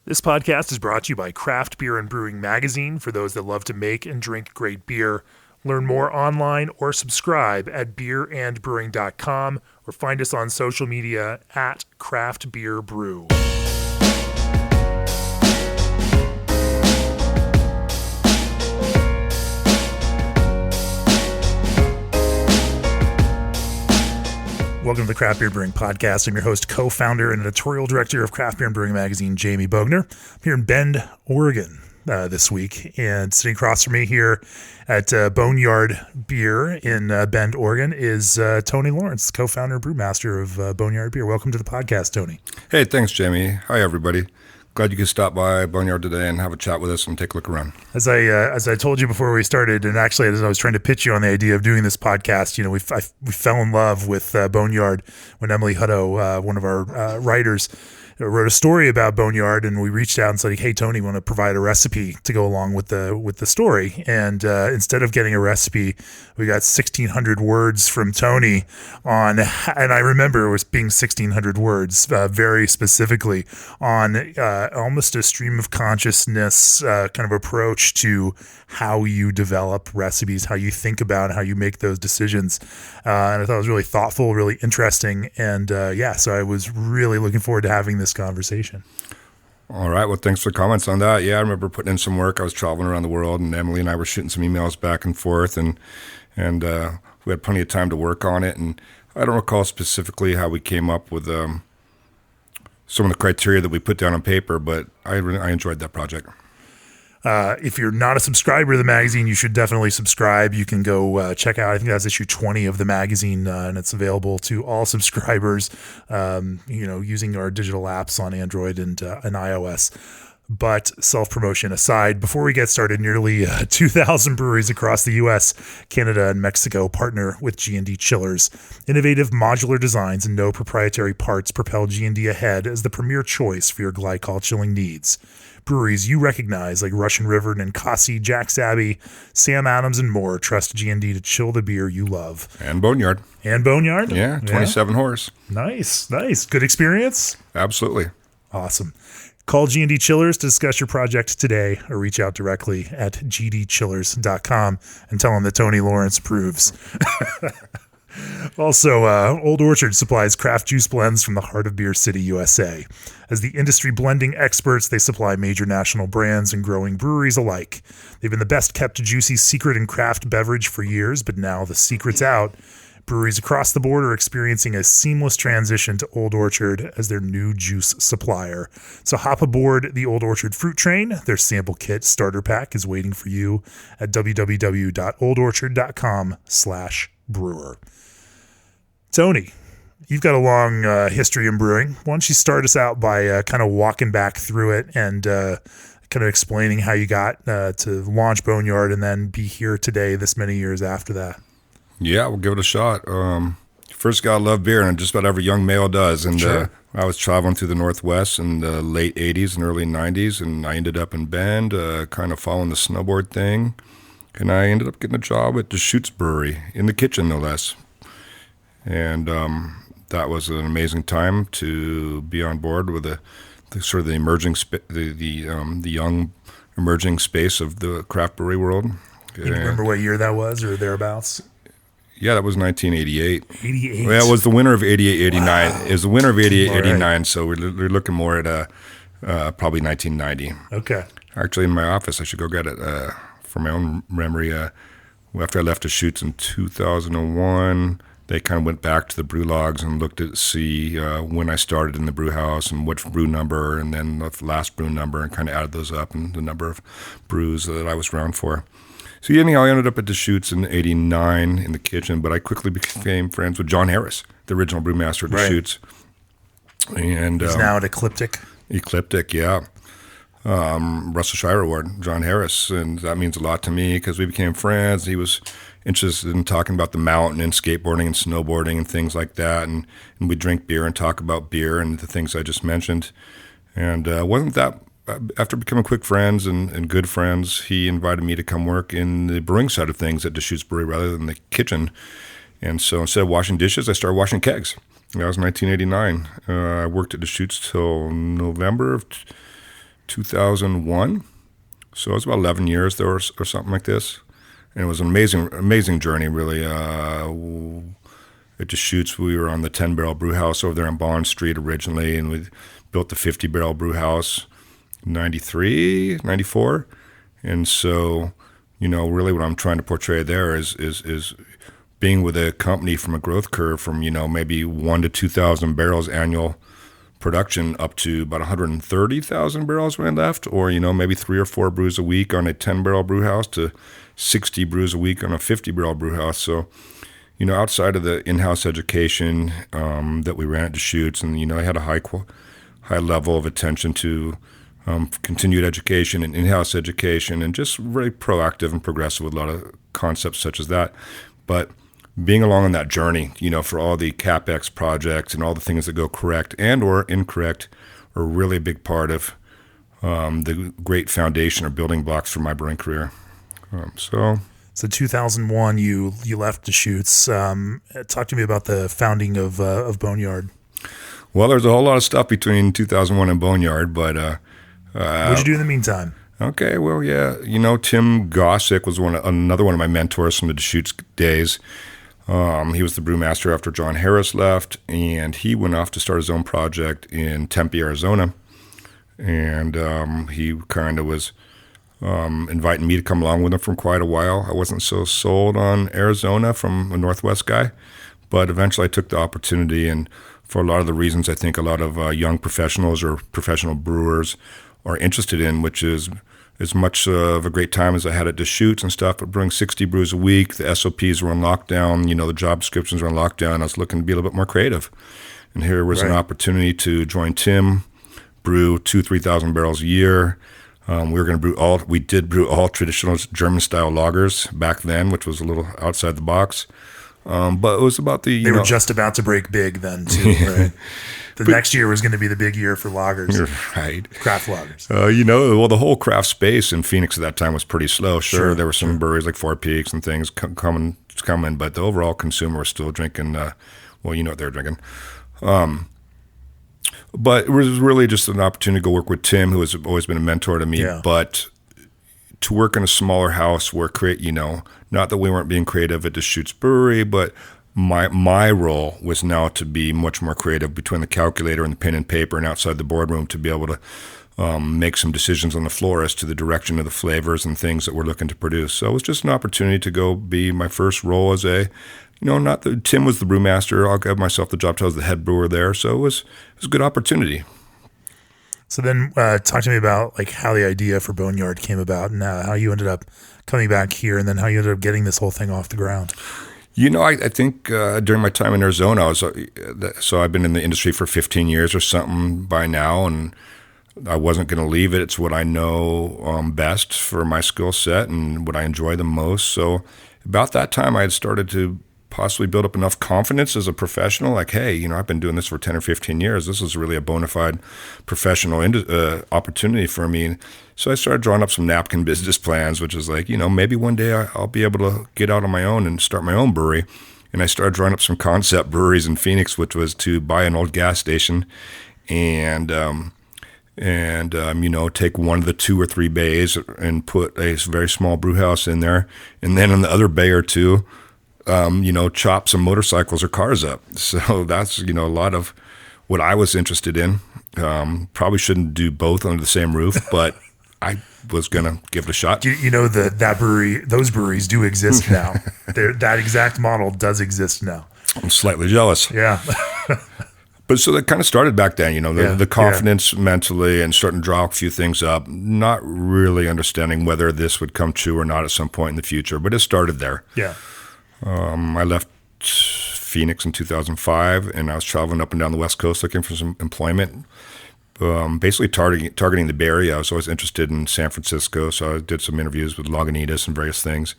This podcast is brought to you by Craft Beer and Brewing Magazine for those that love to make and drink great beer. Learn more online or subscribe at beerandbrewing.com or find us on social media at Craft Beer Brew. Welcome to the Craft Beer Brewing Podcast. I'm your host, co-founder, and editorial director of Craft Beer and Brewing Magazine, Jamie Bogner. I'm here in Bend, Oregon this week, and sitting across from me here at Boneyard Beer in Bend, Oregon is Tony Lawrence, co-founder and brewmaster of Boneyard Beer. Welcome to the podcast, Tony. Hey, thanks, Jamie. Hi, everybody. Glad you could stop by Boneyard today and have a chat with us and take a look around. As I told you before we started, and actually as I was trying to pitch you on the idea of doing this podcast, you know, we fell in love with Boneyard when Emily Hutto, one of our writers, wrote a story about Boneyard, and we reached out and said, "Hey, Tony, want to provide a recipe to go along with the story?" And instead of getting a recipe, we got 1,600 words from Tony on, and I remember it was being 1,600 words, very specifically on almost a stream of consciousness kind of approach to how you develop recipes, how you think about how you make those decisions. And I thought it was really thoughtful, really interesting. And so I was really looking forward to having this conversation. All right. Well, thanks for the comments on that. Yeah, I remember putting in some work. I was traveling around the world, and Emily and I were shooting some emails back and forth, and we had plenty of time to work on it. And I don't recall specifically how we came up with some of the criteria that we put down on paper, but I enjoyed that project. If you're not a subscriber to the magazine, you should definitely subscribe. You can go check out, I think that's issue 20 of the magazine, and it's available to all subscribers, using our digital apps on Android and iOS. But self-promotion aside, before we get started, nearly 2,000 breweries across the U.S., Canada, and Mexico partner with G&D Chillers. Innovative modular designs and no proprietary parts propel G&D ahead as the premier choice for your glycol chilling needs. Breweries you recognize like Russian River, Ninkasi, Jack's Abbey, Sam Adams, and more trust G&D to chill the beer you love. And Boneyard. Yeah, 27 horse. Nice. Good experience? Absolutely. Awesome. Call G&D Chillers to discuss your project today or reach out directly at gdchillers.com and tell them that Tony Lawrence approves. Also, Old Orchard supplies craft juice blends from the heart of Beer City, USA. As the industry blending experts, they supply major national brands and growing breweries alike. They've been the best kept juicy secret in craft beverage for years, but now the secret's out. Breweries across the board are experiencing a seamless transition to Old Orchard as their new juice supplier. So hop aboard the Old Orchard Fruit Train. Their sample kit starter pack is waiting for you at www.oldorchard.com/brewer. Tony, you've got a long history in brewing. Why don't you start us out by kind of walking back through it and kind of explaining how you got to launch Boneyard and then be here today this many years after that? Yeah, we'll give it a shot. First, gotta love beer, and just about every young male does. And Sure. I was traveling through the Northwest in the late 80s and early 90s, and I ended up in Bend, kind of following the snowboard thing. And I ended up getting a job at Deschutes Brewery, in the kitchen, no less. And that was an amazing time to be on board with the sort of the emerging, the young emerging space of the craft brewery world. You remember what year that was or thereabouts? Yeah, that was 1988. 88. Well, it was the winter of 88-89. Wow. It was the winter of 88-89, Right. so we're looking more at probably 1990. Okay. Actually, in my office, I should go get it from my own memory. After I left Deschutes in 2001, they kind of went back to the brew logs and looked at see when I started in the brew house and which brew number, and then the last brew number, and kind of added those up and the number of brews that I was around for. So anyhow, I ended up at Deschutes in 89 in the kitchen, but I quickly became friends with John Harris, the original brewmaster at Deschutes. Right. And He's now at Ecliptic. Ecliptic, yeah. Russell Shire Award, John Harris, and that means a lot to me because we became friends. He was interested in talking about the mountain and skateboarding and snowboarding and things like that, and we drink beer and talk about beer and the things I just mentioned. And wasn't that after becoming quick friends and good friends, he invited me to come work in the brewing side of things at Deschutes Brewery rather than the kitchen. And so instead of washing dishes, I started washing kegs. That was 1989. I worked at Deschutes till November of 2001. So it was about 11 years there or something like this. And it was an amazing journey, really. At Deschutes, we were on the 10-barrel brew house over there on Bond Street originally, and we built the 50-barrel brew house in 93, 94. And so, really what I'm trying to portray there is being with a company from a growth curve from, maybe 1 to 2,000 barrels annual production up to about 130,000 barrels when I left, or, maybe 3 or 4 brews a week on a 10-barrel brew house to 60 brews a week on a 50-barrel brew house. So, outside of the in-house education that we ran at Deschutes, and, I had a high level of attention to continued education and in-house education, and just very proactive and progressive with a lot of concepts such as that. But being along on that journey, for all the CapEx projects and all the things that go correct and or incorrect are really a big part of the great foundation or building blocks for my brewing career. So 2001, you left Deschutes. Talk to me about the founding of Boneyard. Well, there's a whole lot of stuff between 2001 and Boneyard, but what'd you do in the meantime? Okay, well, yeah, Tim Gossick was another one of my mentors from the Deschutes days. He was the brewmaster after John Harris left, and he went off to start his own project in Tempe, Arizona. And he kind of was inviting me to come along with him for quite a while. I wasn't so sold on Arizona from a Northwest guy, but eventually I took the opportunity, and for a lot of the reasons I think a lot of young professionals or professional brewers are interested in, which is as much of a great time as I had at Deschutes and stuff, but brewing 60 brews a week, the SOPs were on lockdown, the job descriptions were on lockdown. I was looking to be a little bit more creative. And here was an opportunity to join Tim, brew 3,000 barrels a year. We did brew all traditional German-style lagers back then, which was a little outside the box. But it was about they were just about to break big then, too, right? Next year was going to be the big year for lagers. Right. Craft lagers. The whole craft space in Phoenix at that time was pretty slow. Sure, there were some breweries like Four Peaks and things coming, but the overall consumer was still drinking, what they were drinking. But it was really just an opportunity to go work with Tim, who has always been a mentor to me, but to work in a smaller house where not that we weren't being creative at Deschutes Brewery, but my role was now to be much more creative between the calculator and the pen and paper and outside the boardroom to be able to make some decisions on the floor as to the direction of the flavors and things that we're looking to produce. So it was just an opportunity to go be my first role as not that Tim was the brewmaster. I'll give myself the job title as the head brewer there. So it was a good opportunity. So then talk to me about how the idea for Boneyard came about and how you ended up coming back here, and then how you ended up getting this whole thing off the ground. I think during my time in Arizona, I've been in the industry for 15 years or something by now, and I wasn't going to leave it. It's what I know best for my skill set and what I enjoy the most. So about that time, I had started to possibly build up enough confidence as a professional, hey, I've been doing this for 10 or 15 years. This is really a bona fide professional opportunity for me. So I started drawing up some napkin business plans, which is maybe one day I'll be able to get out on my own and start my own brewery. And I started drawing up some concept breweries in Phoenix, which was to buy an old gas station and take one of the 2 or 3 bays and put a very small brew house in there. And then in the other bay or two, chop some motorcycles or cars up. So that's, a lot of what I was interested in. Probably shouldn't do both under the same roof, but I was going to give it a shot. That brewery, those breweries do exist now. That exact model does exist now. I'm slightly jealous. Yeah. But so that kind of started back then, the confidence mentally and starting to draw a few things up, not really understanding whether this would come true or not at some point in the future, but it started there. Yeah. I left Phoenix in 2005, and I was traveling up and down the West Coast looking for some employment, basically targeting the Bay Area. I was always interested in San Francisco, so I did some interviews with Lagunitas and various things.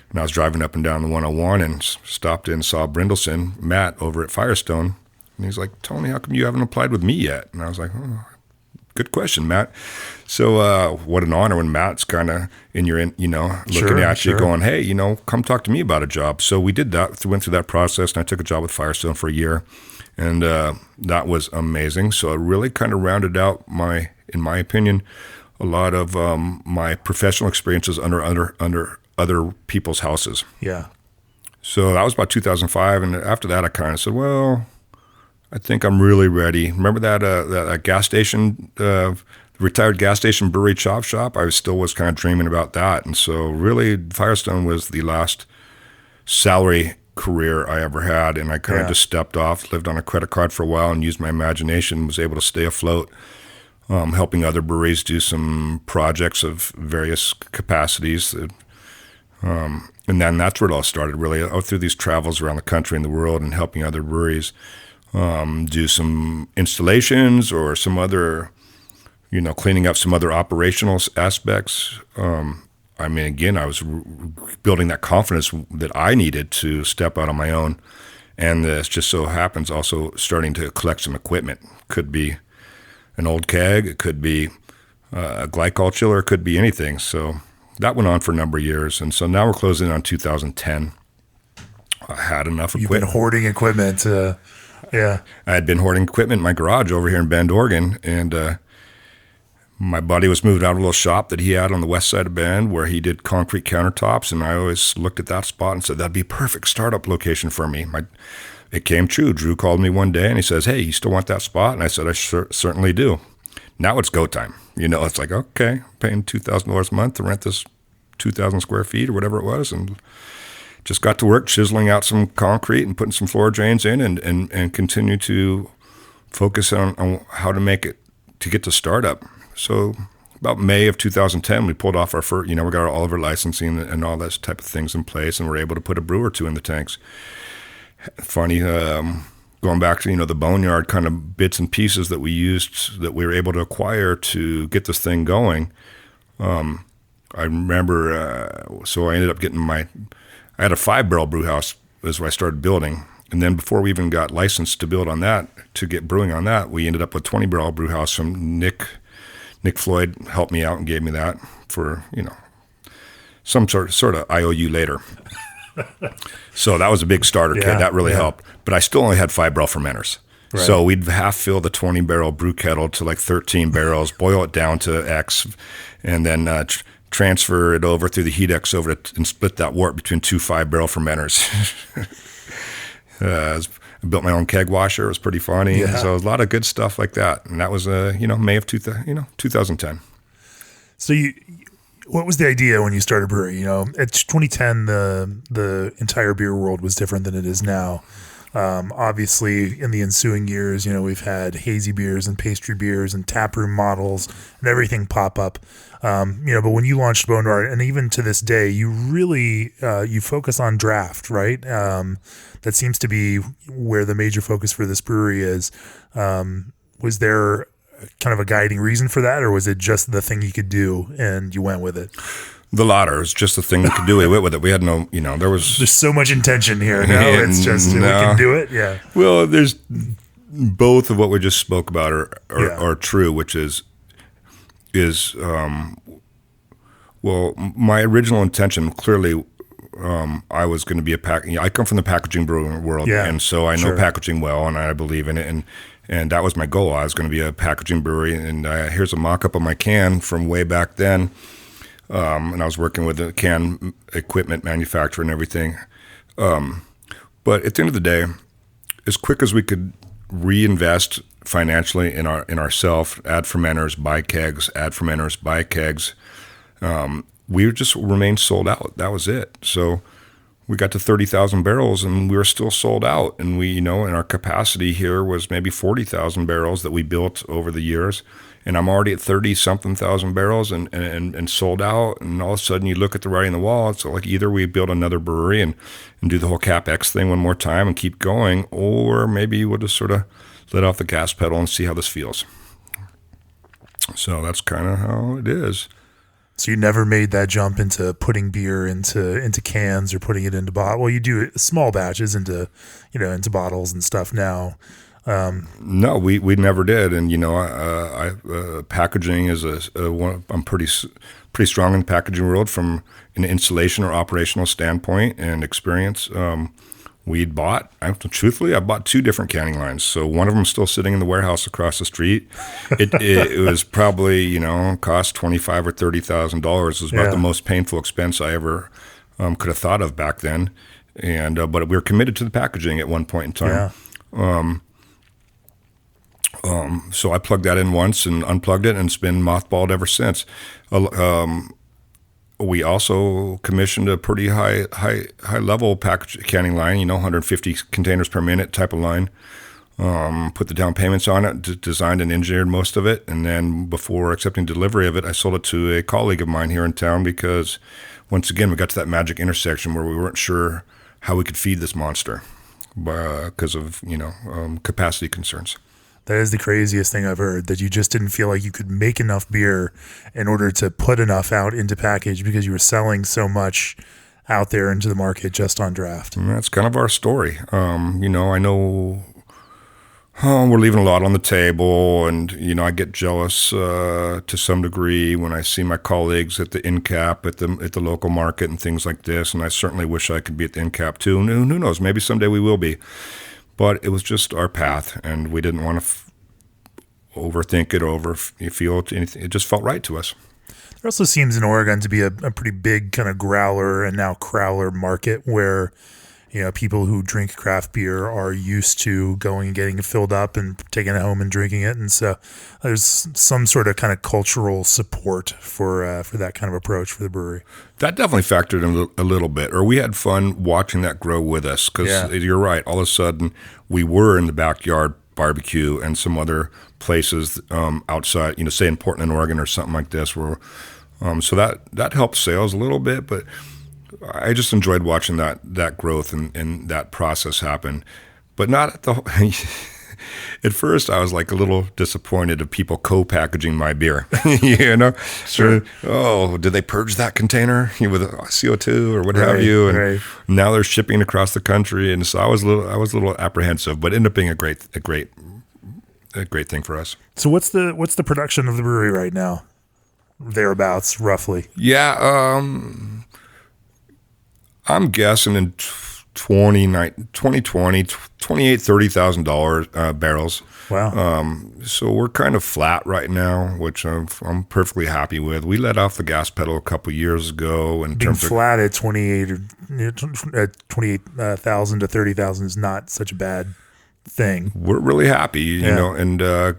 And I was driving up and down the 101 and stopped in and saw Brindleson, Matt, over at Firestone. And he's like, Tony, how come you haven't applied with me yet? And I was like, good question, Matt. So what an honor when Matt's kind of looking at you going, hey, come talk to me about a job. So we did that, went through that process, and I took a job with Firestone for a year. And that was amazing. So it really kind of rounded out in my opinion, a lot of my professional experiences under other people's houses. Yeah. So that was about 2005, and after that, I kind of said, "Well, I think I'm really ready." Remember that gas station, retired gas station brewery chop shop? I still was kind of dreaming about that, and so really, Firestone was the last salary career I ever had, and I kind of just stepped off, lived on a credit card for a while, and used my imagination. Was able to stay afloat, helping other breweries do some projects of various capacities. And then that's where it all started, really, through these travels around the country and the world and helping other breweries do some installations or some other, cleaning up some other operational aspects. I mean, again, I was building that confidence that I needed to step out on my own. And this just so happens also starting to collect some equipment. Could be an old keg, it could be a glycol chiller, it could be anything. So that went on for a number of years, and so now we're closing in on 2010. I had enough equipment. You've been hoarding equipment. Yeah. I had been hoarding equipment in my garage over here in Bend, Oregon, and my buddy was moving out of a little shop that he had on the west side of Bend where he did concrete countertops, and I always looked at that spot and said, that'd be a perfect startup location for me. It came true. Drew called me one day, and he says, hey, you still want that spot? And I said, I certainly do. Now it's go time. It's like, okay, paying $2,000 a month to rent this 2,000 square feet or whatever it was, and just got to work chiseling out some concrete and putting some floor drains in and continue to focus on how to make it to get to startup. So about May of 2010, we pulled off our first, we got all of our licensing and all that type of things in place, and we're able to put a brewer or two in the tanks. Funny, going back to, the Boneyard kind of bits and pieces that we used, that we were able to acquire to get this thing going. I remember, so I ended up getting I had a 5-barrel brew house is what I started building. And then before we even got licensed to build on that, to get brewing on that, we ended up with a 20-barrel brew house from Nick Floyd helped me out and gave me that for, some sort of IOU later. So that was a big starter kit. That really helped. But I still only had 5-barrel fermenters. Right. So we'd half fill the 20-barrel brew kettle to like 13 barrels, boil it down to X, and then transfer it over through the heat X over and split that wort between 2 5-barrel fermenters. I built my own keg washer. It was pretty funny. Yeah. So a lot of good stuff like that. And that was, May of 2010. So what was the idea when you started brewing? At 2010, the entire beer world was different than it is now. Obviously, in the ensuing years, we've had hazy beers and pastry beers and taproom models and everything pop up. But when you launched Boneyard, and even to this day, you really you focus on draft, right? That seems to be where the major focus for this brewery is. Was there kind of a guiding reason for that, or was it just the thing you could do and you went with it? The latter is just the thing we could do. We went with it. We had no, there's so much intention here. No, it's just we can do it. Yeah. Well, there's both of what we just spoke about are true, which is my original intention clearly. I was going to be I come from the packaging brewing world, and so I know packaging well, and I believe in it, and that was my goal. I was going to be a packaging brewery, and here's a mock-up of my can from way back then. And I was working with the can equipment manufacturer and everything. But at the end of the day, as quick as we could reinvest financially in ourselves, add fermenters, buy kegs, add fermenters, buy kegs, we just remained sold out. That was it. So we got to 30,000 barrels and we were still sold out. And we, and our capacity here was maybe 40,000 barrels that we built over the years. And I'm already at 30-something thousand barrels and sold out. And all of a sudden you look at the writing on the wall. It's like either we build another brewery and do the whole CapEx thing one more time and keep going, or maybe we'll just sort of let off the gas pedal and see how this feels. So that's kind of how it is. So you never made that jump into putting beer into cans or putting it into bottles. Well, you do small batches into bottles and stuff now. No, we never did. And packaging is I'm pretty strong in the packaging world from an installation or operational standpoint and experience. I bought 2 different canning lines. So one of them still sitting in the warehouse across the street. It was probably, cost $25,000 or $30,000. It was about the most painful expense I ever could have thought of back then. And but we were committed to the packaging at one point in time. Yeah. So I plugged that in once and unplugged it, and it's been mothballed ever since. We also commissioned a pretty high level package canning line, 150 containers per minute type of line. Put the down payments on it, designed and engineered most of it, and then before accepting delivery of it, I sold it to a colleague of mine here in town because, once again, we got to that magic intersection where we weren't sure how we could feed this monster because of capacity concerns. That is the craziest thing I've heard, that you just didn't feel like you could make enough beer in order to put enough out into package because you were selling so much out there into the market just on draft. And that's kind of our story. I know we're leaving a lot on the table, and, I get jealous to some degree when I see my colleagues at the end cap at the local market and things like this, and I certainly wish I could be at the end cap too. And who knows, maybe someday we will be. But it was just our path, and we didn't want to overthink it, feel anything. It just felt right to us. There also seems in Oregon to be a pretty big kind of growler and now crowler market where, people who drink craft beer are used to going and getting it filled up and taking it home and drinking it. And so there's some sort of kind of cultural support for that kind of approach for the brewery. That definitely factored in a little bit, or we had fun watching that grow with us, because you're right. All of a sudden, we were in the backyard barbecue and some other places outside, say in Portland, Oregon or something like this, where so that helped sales a little bit, but I just enjoyed watching that growth and that process happen. But not at the at first, I was like a little disappointed of people co-packaging my beer. Sure. Did they purge that container with CO2 or what have you? And now they're shipping across the country, and so I was a little apprehensive, but ended up being a great thing for us. So what's the production of the brewery right now? Thereabouts, roughly. Yeah, I'm guessing in 2020, 30,000 barrels. Wow. So we're kind of flat right now, which I'm perfectly happy with. We let off the gas pedal a couple years ago. And being flat at 28,000 to 30,000 is not such a bad thing. We're really happy, you know, and I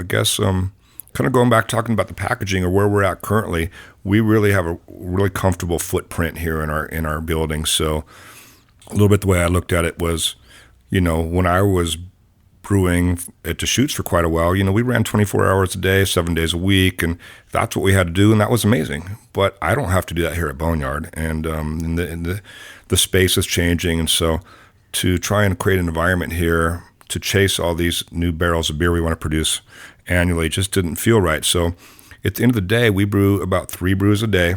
guess kind of going back talking about the packaging or where we're at currently, we really have a really comfortable footprint here in our building. So a little bit the way I looked at it was, when I was brewing at Deschutes for quite a while, we ran 24 hours a day, 7 days a week, and that's what we had to do, and that was amazing. But I don't have to do that here at Boneyard, and the space is changing, and so to try and create an environment here to chase all these new barrels of beer we want to produce annually just didn't feel right. So at the end of the day, we brew about 3 brews a day,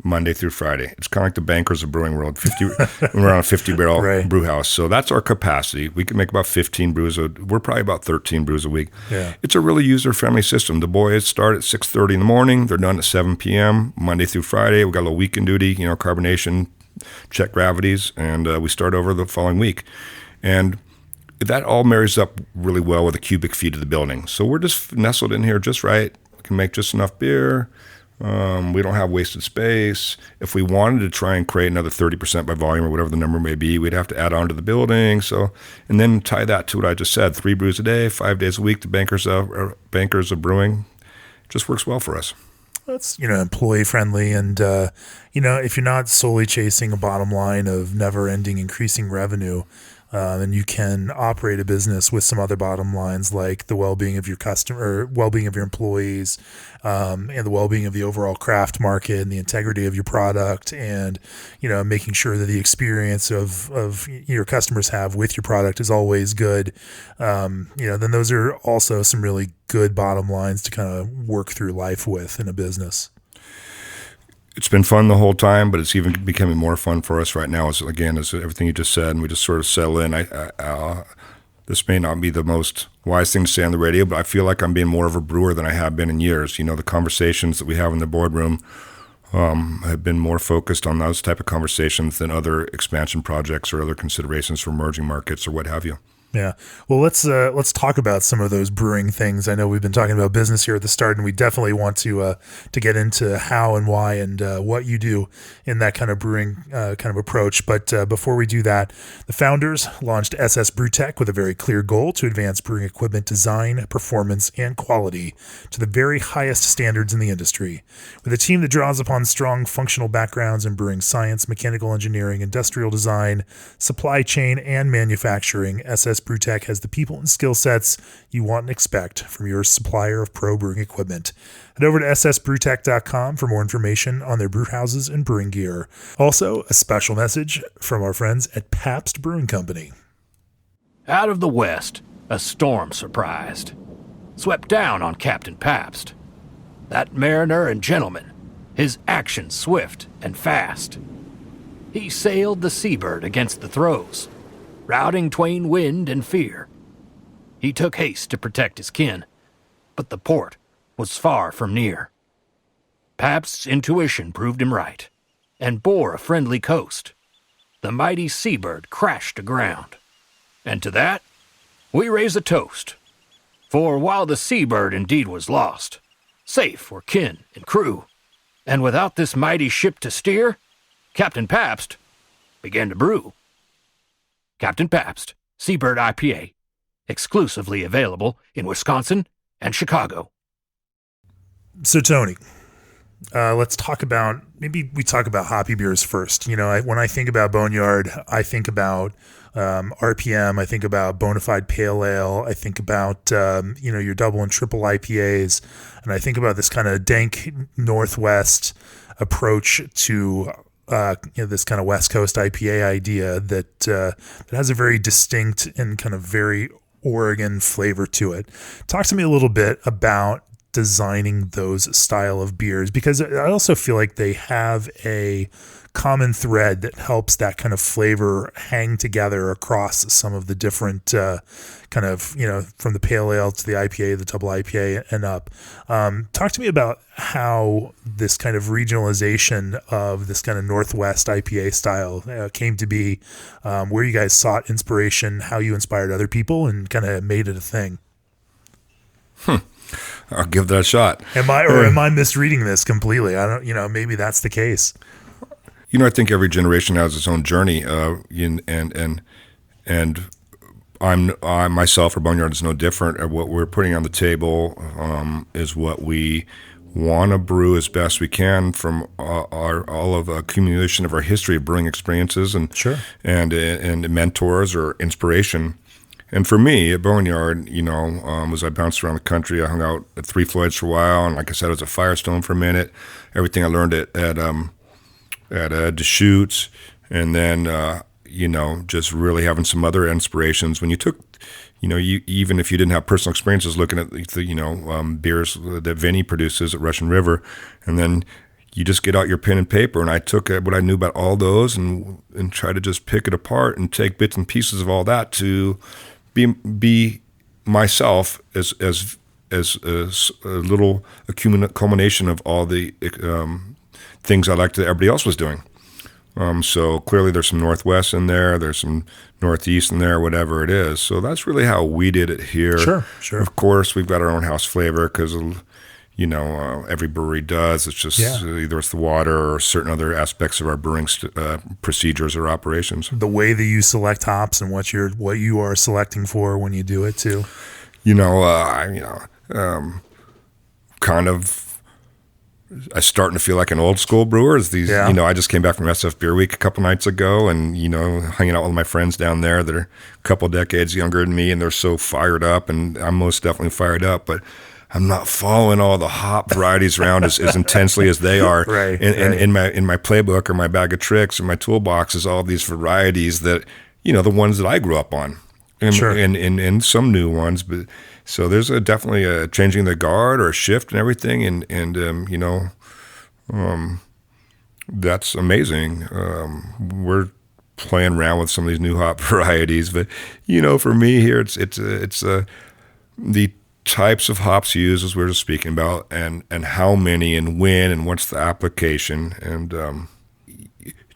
Monday through Friday. It's kind of like the bankers of Brewing World. We're on a 50-barrel brew house. So that's our capacity. We can make about 15 brews. We're probably about 13 brews a week. Yeah. It's a really user-friendly system. The boys start at 6:30 in the morning. They're done at 7 p.m., Monday through Friday. We've got a little weekend duty, carbonation, check gravities, and we start over the following week. And that all marries up really well with the cubic feet of the building. So we're just nestled in here just right. We can make just enough beer. We don't have wasted space. If we wanted to try and create another 30% by volume or whatever the number may be, we'd have to add on to the building. So, and then tie that to what I just said: 3 brews a day, 5 days a week. The bankers of brewing just works well for us. That's employee friendly, and if you're not solely chasing a bottom line of never-ending increasing revenue. And you can operate a business with some other bottom lines, like the well-being of your customer, well-being of your employees, and the well-being of the overall craft market and the integrity of your product, and making sure that the experience of your customers have with your product is always good. Then those are also some really good bottom lines to kind of work through life with in a business. It's been fun the whole time, but it's even becoming more fun for us right now. As everything you just said, and we just sort of settle in. This may not be the most wise thing to say on the radio, but I feel like I'm being more of a brewer than I have been in years. The conversations that we have in the boardroom have been more focused on those type of conversations than other expansion projects or other considerations for emerging markets or what have you. Yeah. Well, let's talk about some of those brewing things. I know we've been talking about business here at the start, and we definitely want to get into how and why and what you do in that kind of brewing kind of approach. But before we do that, the founders launched SS Brewtech with a very clear goal to advance brewing equipment design, performance, and quality to the very highest standards in the industry. With a team that draws upon strong functional backgrounds in brewing science, mechanical engineering, industrial design, supply chain, and manufacturing, SS Brewtech has the people and skill sets you want and expect from your supplier of pro brewing equipment. Head over to ssbrewtech.com for more information on their brew houses and brewing gear. Also, a special message from our friends at Pabst Brewing Company. Out of the west, a storm surprised. Swept down on Captain Pabst. That mariner and gentleman, his action swift and fast. He sailed the seabird against the throes, routing twain wind and fear. He took haste to protect his kin, but the port was far from near. Pabst's intuition proved him right, and bore a friendly coast. The mighty seabird crashed aground, and to that we raise a toast. For while the seabird indeed was lost, safe were kin and crew, and without this mighty ship to steer, Captain Pabst began to brew. Captain Pabst, Seabird IPA, exclusively available in Wisconsin and Chicago. So, Tony, let's talk about, maybe we talk about hoppy beers first. You know, when I think about Boneyard, I think about RPM, I think about Bonafide Pale Ale, I think about, your double and triple IPAs, and I think about this kind of dank Northwest approach to this kind of West Coast IPA idea that has a very distinct and kind of very Oregon flavor to it. Talk to me a little bit about designing those style of beers, because I also feel like they have a common thread that helps that kind of flavor hang together across some of the different kind of, from the pale ale to the IPA, the double IPA and up. Talk to me about how this kind of regionalization of this kind of Northwest IPA style came to be, where you guys sought inspiration, how you inspired other people and kind of made it a thing. I'll give that a shot. Am I misreading this completely? I don't, maybe that's the case. I think every generation has its own journey, and I myself or Boneyard is no different. What we're putting on the table is what we want to brew as best we can from all of accumulation of our history of brewing experiences and sure. and mentors or inspiration. And for me at Boneyard, as I bounced around the country, I hung out at Three Floyds for a while, and like I said, I was at Firestone for a minute. Everything I learned at Deschutes, and then just really having some other inspirations. When you took, even if you didn't have personal experiences looking at the beers that Vinny produces at Russian River, and then you just get out your pen and paper, and I took what I knew about all those and try to just pick it apart and take bits and pieces of all that to be myself as a little culmination of all the things I liked that everybody else was doing. So clearly there's some Northwest in there, there's some Northeast in there, whatever it is. So that's really how we did it here. Sure. Of course, we've got our own house flavor because, every brewery does. It's just either it's the water or certain other aspects of our brewing procedures or operations. The way that you select hops and what you are selecting for when you do it too. Kind of. I'm starting to feel like an old school brewer. I just came back from SF Beer Week a couple nights ago, and hanging out with my friends down there that are a couple decades younger than me, and they're so fired up, and I'm most definitely fired up, but I'm not following all the hop varieties around as intensely as they are. Right. In my playbook or my bag of tricks or my toolbox is all these varieties that the ones that I grew up on, and some new ones, but. So there's definitely a changing the guard or a shift and everything, and that's amazing. We're playing around with some of these new hop varieties, but for me here, it's the types of hops used, as we were just speaking about, and how many and when and what's the application. And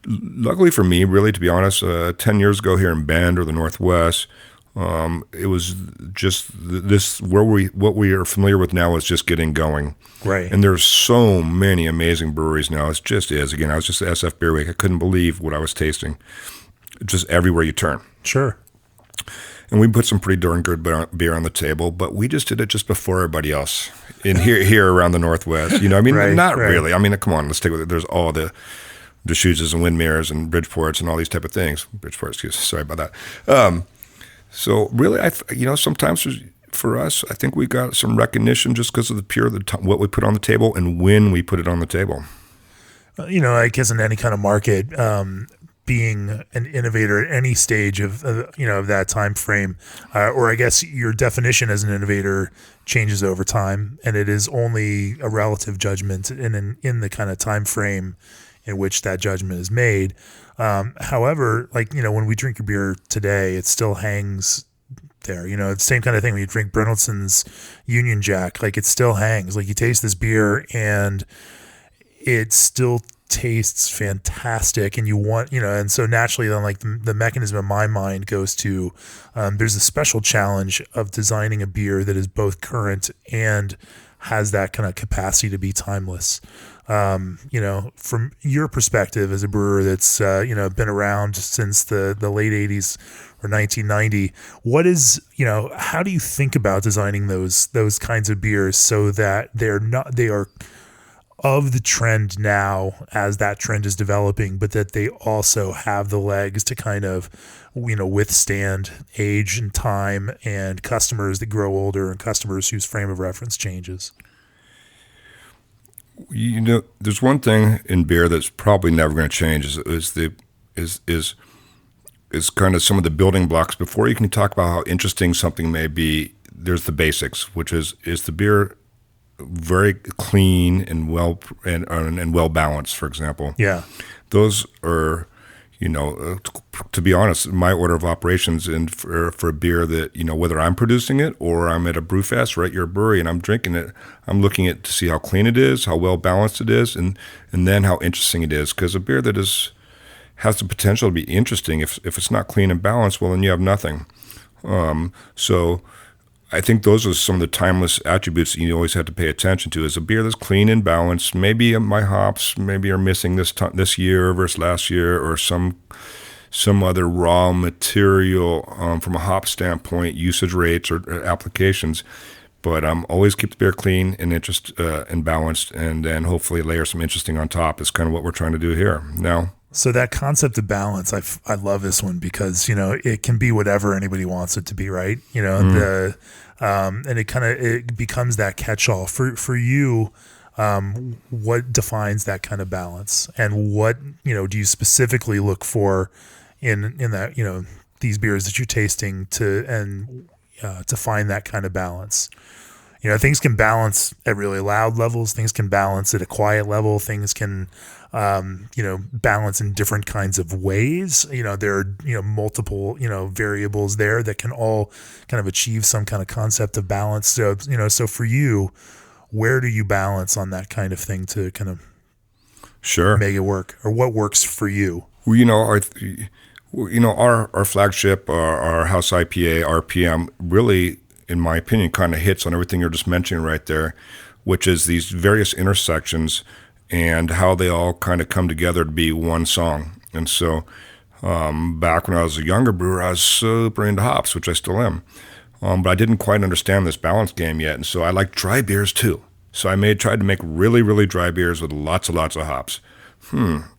luckily for me, really, to be honest, 10 years ago here in Bend or the Northwest, it was just this what we are familiar with now is just getting going. Right. And there's so many amazing breweries now. It just is. Again, I was just at SF Beer Week. I couldn't believe what I was tasting. Just everywhere you turn. Sure. And we put some pretty darn good beer on the table, but we just did it just before everybody else in here around the Northwest. You know, I mean, not really. I mean, come on, let's take it. There's all the Deschutes and Windmeres and Bridgeports and all these type of things. Sorry about that. So really, sometimes for us, I think we got some recognition just because of what we put on the table and when we put it on the table. I guess in any kind of market, being an innovator at any stage of that time frame, or I guess your definition as an innovator changes over time, and it is only a relative judgment in the kind of time frame in which that judgment is made. However, when we drink a beer today, it still hangs there. It's the same kind of thing when you drink Brynoldson's Union Jack, it still hangs. You taste this beer and it still tastes fantastic, and you want, and so naturally then the mechanism in my mind goes to, there's a special challenge of designing a beer that is both current and has that kind of capacity to be timeless. From your perspective as a brewer that's, been around since the late 80s or 1990, how do you think about designing those kinds of beers so that they are of the trend now as that trend is developing, but that they also have the legs to kind of, withstand age and time and customers that grow older and customers whose frame of reference changes? There's one thing in beer that's probably never going to change is kind of some of the building blocks. Before you can talk about how interesting something may be, there's the basics, which is the beer very clean and well balanced, for example. Yeah. Those are, to be honest, my order of operations and for a beer that, whether I'm producing it or I'm at a brew fest or at your brewery and I'm drinking it, I'm looking at to see how clean it is, how well balanced it is, and then how interesting it is. Because a beer that has the potential to be interesting, if it's not clean and balanced, well, then you have nothing. So I think those are some of the timeless attributes that you always have to pay attention to. Is a beer that's clean and balanced. Maybe my hops are missing this year versus last year, or some other raw material from a hop standpoint, usage rates or applications. But always keep the beer clean and and balanced, and then hopefully layer some interesting on top. Is kind of what we're trying to do here now. So that concept of balance, I love this one because, it can be whatever anybody wants it to be, right? And it becomes that catch-all for you. What defines that kind of balance, and what, do you specifically look for in that, these beers that you're tasting to find that kind of balance? Things can balance at really loud levels. Things can balance at a quiet level. Things can, balance in different kinds of ways. There are, multiple, variables there that can all kind of achieve some kind of concept of balance. So, so for you, where do you balance on that kind of thing to kind of make it work, or what works for you? Well, our flagship, our house IPA, RPM, really, in my opinion, kind of hits on everything you're just mentioning right there, which is these various intersections and how they all kind of come together to be one song. And so back when I was a younger brewer, I was super into hops, which I still am. But I didn't quite understand this balance game yet. And so I like dry beers too. So I tried to make really, really dry beers with lots of hops.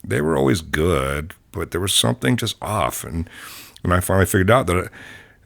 They were always good, but there was something just off. And I finally figured out that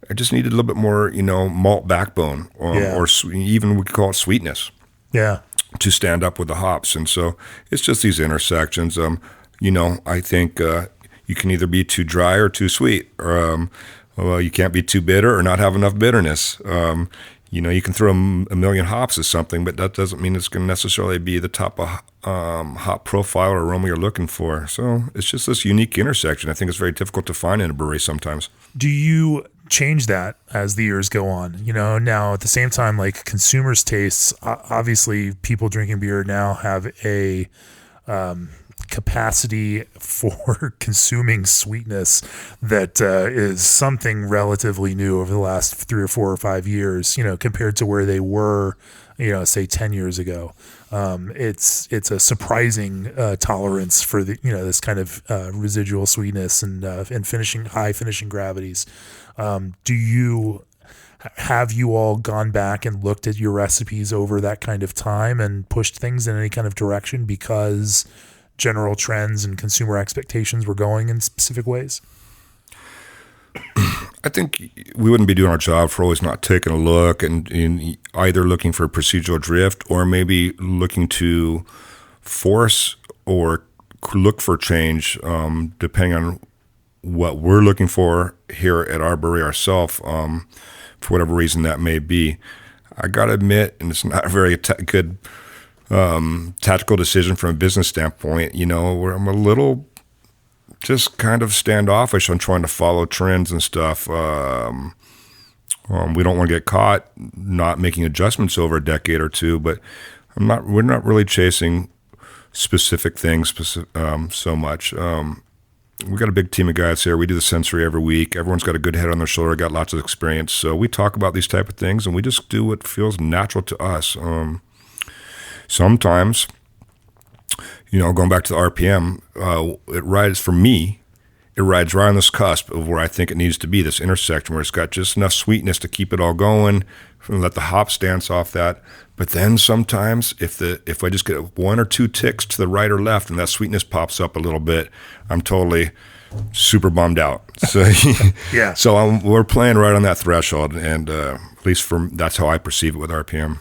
I just needed a little bit more, malt backbone, or even we could call it sweetness. Yeah. To stand up with the hops. And so it's just these intersections. I think you can either be too dry or too sweet, or you can't be too bitter or not have enough bitterness. You can throw a million hops at something, but that doesn't mean it's going to necessarily be the top of hop profile or aroma you're looking for. So it's just this unique intersection. I think it's very difficult to find in a brewery sometimes. Do you change that as the years go on? Now at the same time, like consumers' tastes, obviously people drinking beer now have a capacity for consuming sweetness that is something relatively new over the last 3 or 4 or 5 years, compared to where they were, say 10 years ago. It's a surprising tolerance for this kind of residual sweetness and high finishing gravities. Have you all gone back and looked at your recipes over that kind of time and pushed things in any kind of direction because general trends and consumer expectations were going in specific ways? I think we wouldn't be doing our job for always not taking a look and either looking for procedural drift or maybe looking to force or look for change, depending on what we're looking for here at our brewery ourselves, for whatever reason that may be. I got to admit, and it's not a very good tactical decision from a business standpoint, where I'm a little just kind of standoffish on trying to follow trends and stuff. We don't want to get caught not making adjustments over a decade or two, but we're not really chasing specific things so much. We got a big team of guys here. We do the sensory every week. Everyone's got a good head on their shoulder, got lots of experience. So we talk about these type of things, and we just do what feels natural to us. Sometimes, going back to the RPM, it rides right on this cusp of where I think it needs to be, this intersection where it's got just enough sweetness to keep it all going, let the hops dance off that. But then sometimes if I just get 1 or 2 ticks to the right or left and that sweetness pops up a little bit, I'm totally super bummed out. So yeah. So we're playing right on that threshold, and at least that's how I perceive it with RPM.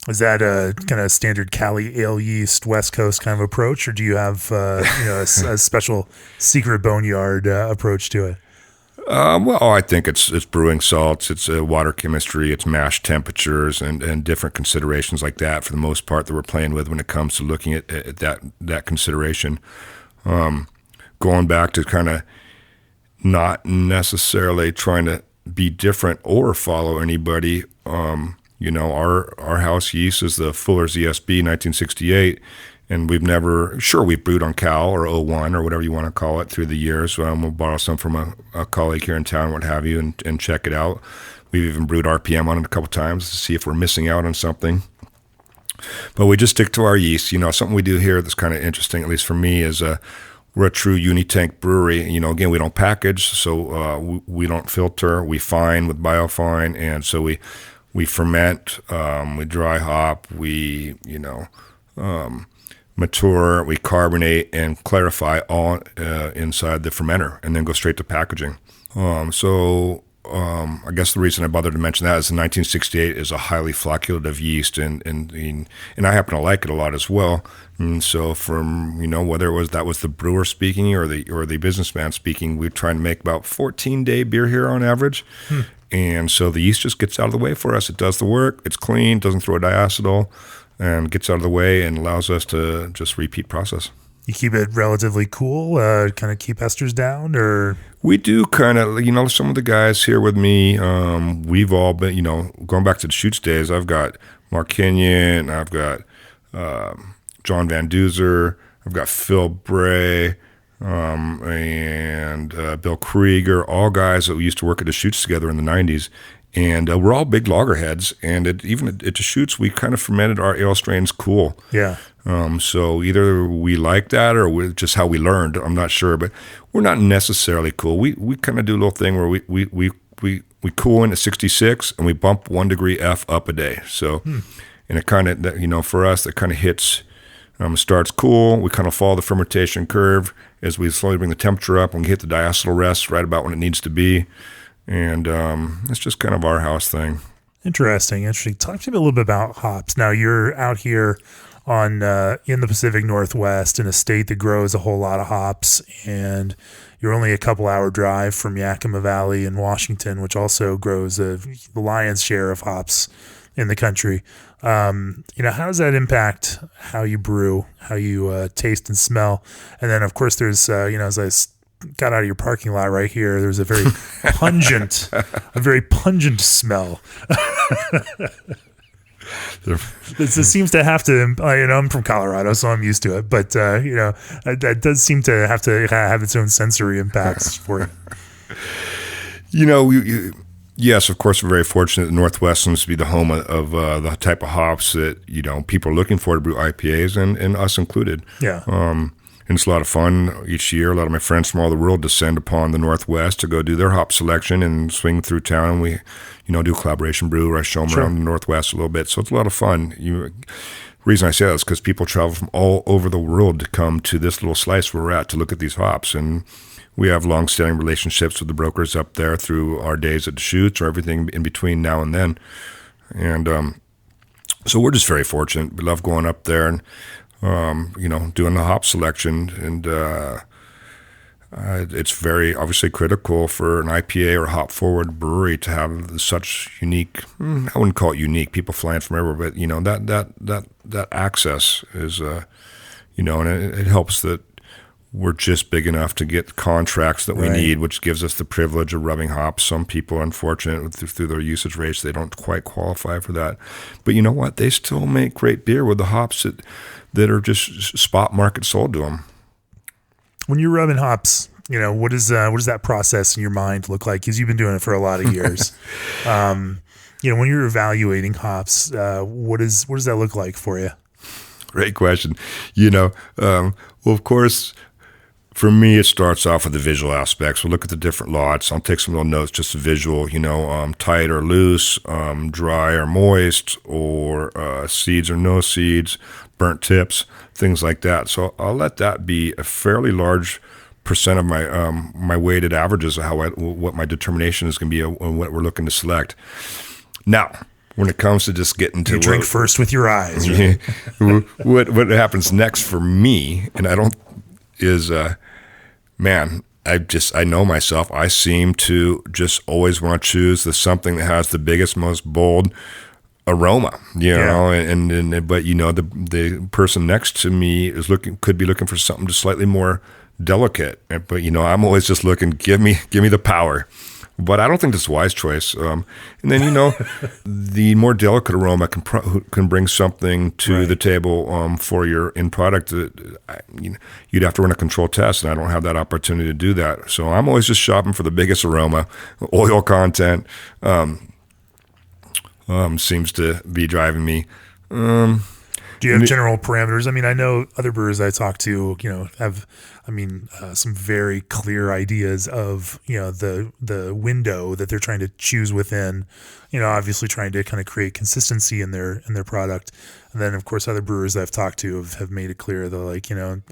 Is that a kind of standard Cali ale yeast West Coast kind of approach, or do you have a special secret Boneyard approach to it? I think it's brewing salts, it's water chemistry, it's mash temperatures, and different considerations like that for the most part that we're playing with when it comes to looking at that consideration. Going back to kind of not necessarily trying to be different or follow anybody. Our house yeast is the Fuller's ESB 1968, and we've brewed on Cal or 01 or whatever you want to call it through the years. We'll borrow some from a colleague here in town, what have you, and check it out. We've even brewed RPM on it a couple times to see if we're missing out on something. But we just stick to our yeast. Something we do here that's kind of interesting, at least for me, is we're a true uni-tank brewery. Again, we don't package, so we don't filter. We fine with biofine, and so we ferment, we dry hop, we, mature, we carbonate and clarify all inside the fermenter and then go straight to packaging. I guess the reason I bothered to mention that is the 1968 is a highly flocculative yeast, and I happen to like it a lot as well. And so from, whether that was the brewer speaking or the businessman speaking, we're trying to make about 14-day beer here on average. And so the yeast just gets out of the way for us. It does the work. It's clean, doesn't throw a diacetyl, and gets out of the way and allows us to just repeat process. You keep it relatively cool, kind of keep esters down, or? We do kind of, some of the guys here with me, we've all been, going back to the Shoots days, I've got Mark Kenyon, I've got John Van Duzer, I've got Phil Bray, and Bill Krieger, all guys that we used to work at the Shoots together in the 90s. And we're all big loggerheads. And at the Shoots, we kind of fermented our ale strains cool. Yeah. So either we like that or just how we learned. I'm not sure. But we're not necessarily cool. We kind of do a little thing where we cool in at 66 and we bump 1 degree F up a day. So, and it kind of, for us, that kind of hits, starts cool. We kind of follow the fermentation curve as we slowly bring the temperature up and we hit the diacetyl rest right about when it needs to be. And it's just kind of our house thing. Interesting. Talk to me a little bit about hops. Now, you're out here in the Pacific Northwest in a state that grows a whole lot of hops, and you're only a couple-hour drive from Yakima Valley in Washington, which also grows the lion's share of hops in the country. How does that impact how you brew, how you taste and smell? And then, of course, there's, as I got out of your parking lot right here, there's a very pungent smell. It seems to have to, I'm from Colorado, so I'm used to it, but that does seem to have its own sensory impacts for you. Yes, of course, we're very fortunate that Northwest seems to be the home of the type of hops that, people are looking for to brew IPAs, and us included. Yeah. And it's a lot of fun each year. A lot of my friends from all the world descend upon the Northwest to go do their hop selection and swing through town. We, do a collaboration brew where I show them around the Northwest a little bit. So it's a lot of fun. The reason I say that is because people travel from all over the world to come to this little slice where we're at to look at these hops. And we have long-standing relationships with the brokers up there through our days at the shoots or everything in between now and then. And so we're just very fortunate. We love going up there and, doing the hop selection. And it's very obviously critical for an IPA or hop-forward brewery to have such unique, I wouldn't call it unique, people flying from everywhere, but, that access is, and it helps that we're just big enough to get contracts that we need, which gives us the privilege of rubbing hops. Some people are unfortunate through their usage rates. They don't quite qualify for that. But you know what? They still make great beer with the hops that are just spot market sold to them. When you're rubbing hops, what does that process in your mind look like? Because you've been doing it for a lot of years. When you're evaluating hops, what does that look like for you? Great question. Well, of course, for me, it starts off with the visual aspects. We'll look at the different lots. I'll take some little notes, just a visual, tight or loose, dry or moist, or seeds or no seeds, burnt tips, things like that. So I'll let that be a fairly large percent of my weighted averages of what my determination is going to be on what we're looking to select. Now, when it comes to just getting to drink first with your eyes. Right? what happens next for me, and I don't is, I know myself. I seem to just always want to choose something that has the biggest, most bold aroma, but the person next to me could be looking for something just slightly more delicate. But I'm always just looking, give me the power. But I don't think that's a wise choice. And then, the more delicate aroma can bring something to the table for your end product. You'd have to run a control test, and I don't have that opportunity to do that. So I'm always just shopping for the biggest aroma. Oil content seems to be driving me. Do you have general parameters? I mean, I know other brewers I talk to, have, some very clear ideas of, the window that they're trying to choose within, obviously trying to kind of create consistency in their product. And then, of course, other brewers I've talked to have made it clear that, like,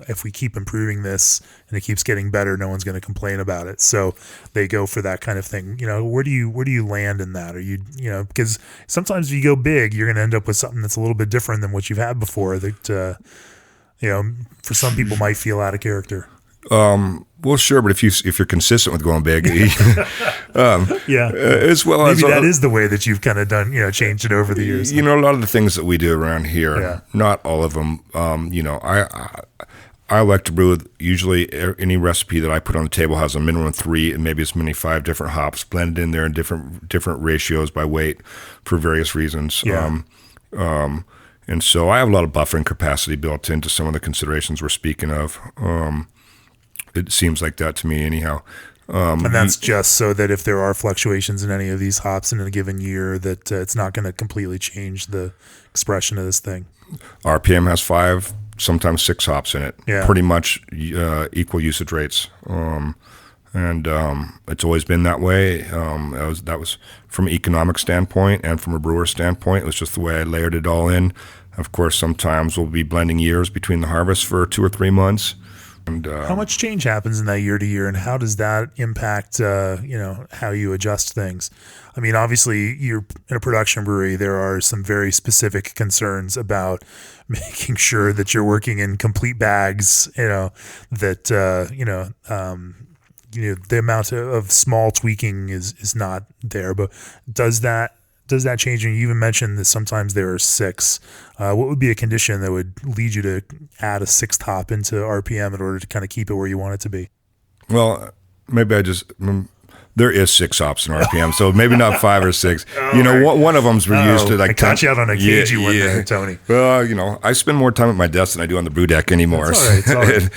if we keep improving this and it keeps getting better, no one's going to complain about it. So they go for that kind of thing. Where do you land in that? Are you, because sometimes if you go big, you're going to end up with something that's a little bit different than what you've had before that, for some people might feel out of character. Well, sure, but if you're consistent with going big, as well maybe as that is the way that you've kind of done, changed it over the years. A lot of the things that we do around here, not all of them. I like to brew with usually any recipe that I put on the table has a minimum of 3 and maybe as many 5 different hops blended in there in different ratios by weight for various reasons. Yeah. And so I have a lot of buffering capacity built into some of the considerations we're speaking of. It seems like that to me anyhow. And that's just so that if there are fluctuations in any of these hops in a given year, that it's not going to completely change the expression of this thing. RPM has 5, sometimes 6 hops in it. Yeah. Pretty much equal usage rates. And it's always been that way. That was from an economic standpoint and from a brewer standpoint. It was just the way I layered it all in. Of course, sometimes we'll be blending years between the harvest for 2 or 3 months. And, how much change happens in that year to year, and how does that impact, how you adjust things? I mean, obviously, you're in a production brewery. There are some very specific concerns about making sure that you're working in complete bags. The amount of small tweaking is not there. But does that change? And you even mentioned that sometimes there are 6. What would be a condition that would lead you to add a 6th hop into RPM in order to kind of keep it where you want it to be? Well, maybe there is 6 hops in RPM, so maybe not 5 or 6. One of them's we're used to like. I caught you out on a cagey one there, Tony. Well, I spend more time at my desk than I do on the brew deck anymore. It's all right.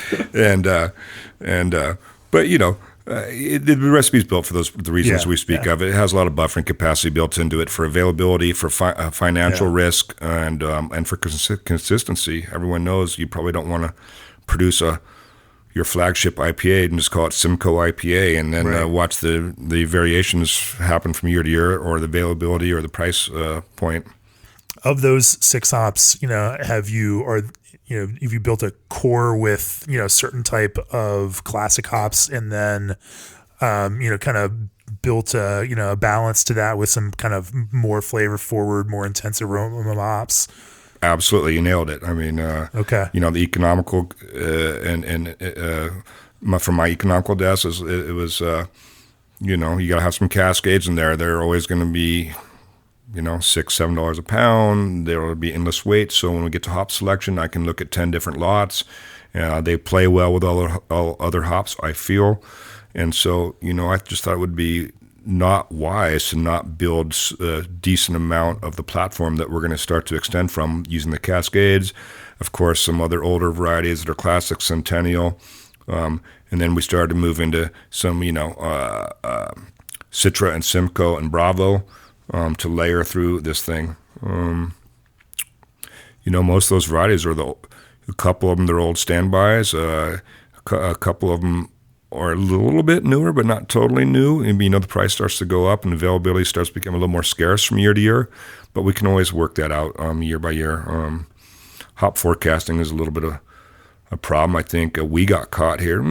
But the recipe's built for the reasons we speak of. It has a lot of buffering capacity built into it for availability, for financial risk, and for consistency. Everyone knows you probably don't want to produce your flagship IPA and just call it Simcoe IPA, and then watch the variations happen from year to year, or the availability or the price point. Of those 6 hops, have you built a core with certain type of classic hops, and then kind of built a balance to that with some kind of more flavor forward, more intense aroma hops? Absolutely, you nailed it. I mean, okay. The economical from my economical desk, it was you got to have some Cascades in there. They're always going to be $6-7 a pound. There will be endless weight. So when we get to hop selection, I can look at 10 different lots. They play well with all other hops, I feel. And so, I just thought it would be not wise to not build a decent amount of the platform that we're going to start to extend from using the Cascades. Of course, some other older varieties that are classic, Centennial. And then we started to move into some, Citra and Simcoe and Bravo. To layer through this thing. Most of those varieties are a couple of them, they're old standbys. A couple of them are a little bit newer, but not totally new. And, the price starts to go up and availability starts to become a little more scarce from year to year. But we can always work that out year by year. Hop forecasting is a little bit of a problem. I think we got caught here.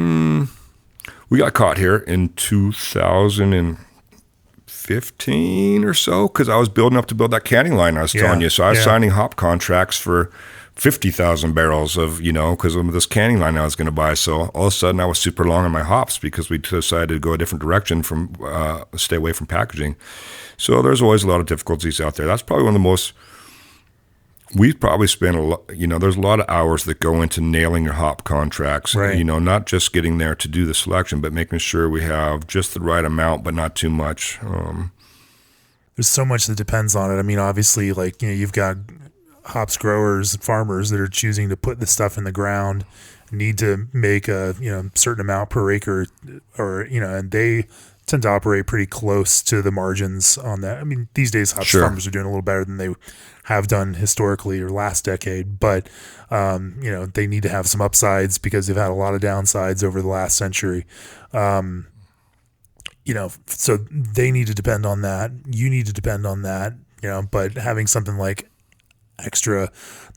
We got caught here in 2015 or so, because I was building up to build that canning line I was telling you. So I was signing hop contracts for 50,000 barrels of, because of this canning line I was going to buy. So all of a sudden I was super long on my hops because we decided to go a different direction from stay away from packaging. So there's always a lot of difficulties out there. That's probably one of the most. We probably spend a lot, there's a lot of hours that go into nailing your hop contracts, right. Not just getting there to do the selection, but making sure we have just the right amount, but not too much. There's so much that depends on it. I mean, obviously, you've got hops growers, farmers that are choosing to put the stuff in the ground, need to make a, certain amount per acre, or, and they tend to operate pretty close to the margins on that. I mean, these days, hops farmers are doing a little better than they have done historically or last decade, but they need to have some upsides because they've had a lot of downsides over the last century. So they need to depend on that. You need to depend on that, but having something like extra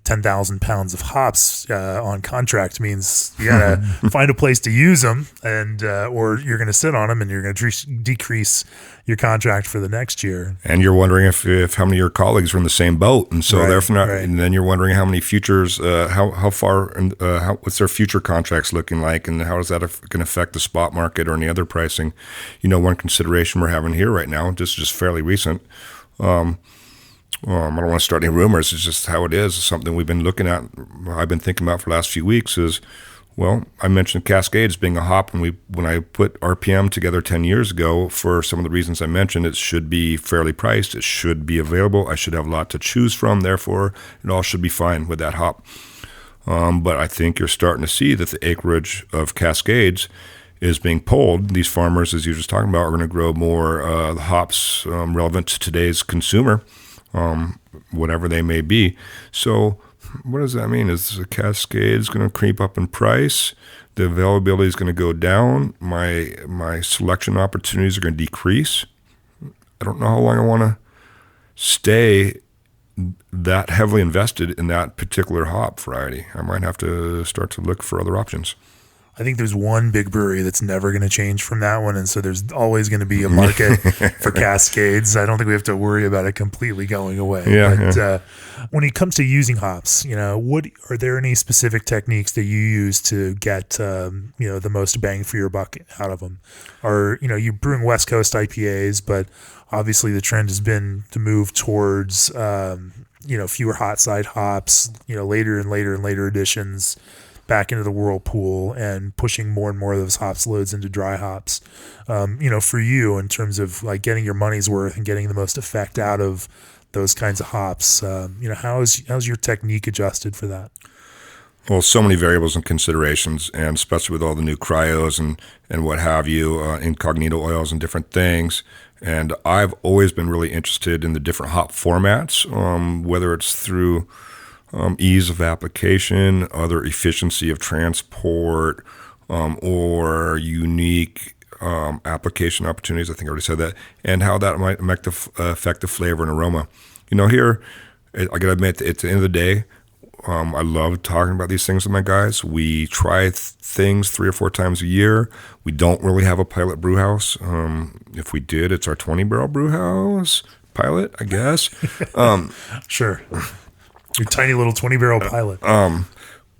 10,000 pounds of hops on contract means you gotta find a place to use them, and or you're gonna sit on them and you're gonna decrease your contract for the next year. And you're wondering if how many of your colleagues are in the same boat, and so and then you're wondering how many futures, how far, and what's their future contracts looking like, and how is that going to affect the spot market or any other pricing? One consideration we're having here right now, just fairly recent. I don't want to start any rumors. It's just how it is. It's something we've been looking at. I've been thinking about for the last few weeks is, I mentioned Cascades being a hop. When I put RPM together 10 years ago, for some of the reasons I mentioned, it should be fairly priced. It should be available. I should have a lot to choose from. Therefore, it all should be fine with that hop. But I think you're starting to see that the acreage of Cascades is being pulled. These farmers, as you were just talking about, are going to grow more hops relevant to today's consumer. Whatever they may be. So what does that mean? Is the Cascades going to creep up in price? The availability is going to go down. My selection opportunities are going to decrease. I don't know how long I want to stay that heavily invested in that particular hop variety. I might have to start to look for other options. I think there's one big brewery that's never going to change from that one, and so there's always going to be a market for Cascades. I don't think we have to worry about it completely going away. When it comes to using hops, what are there any specific techniques that you use to get the most bang for your buck out of them? Or you're brewing West Coast IPAs, but obviously the trend has been to move towards fewer hot side hops, later and later editions. back into the whirlpool and pushing more and more of those hops loads into dry hops. For you, in terms of like getting your money's worth and getting the most effect out of those kinds of hops, how's your technique adjusted for that? Well, so many variables and considerations, and especially with all the new cryos and what have you, incognito oils and different things. And I've always been really interested in the different hop formats, whether it's through ease of application, other efficiency of transport, or unique application opportunities. I think I already said that, and how that might affect the flavor and aroma. Here, I got to admit, at the end of the day, I love talking about these things with my guys. We try things 3 or 4 times a year. We don't really have a pilot brew house. If we did, it's our 20-barrel brew house pilot, I guess. Sure. Your tiny little 20-barrel pilot.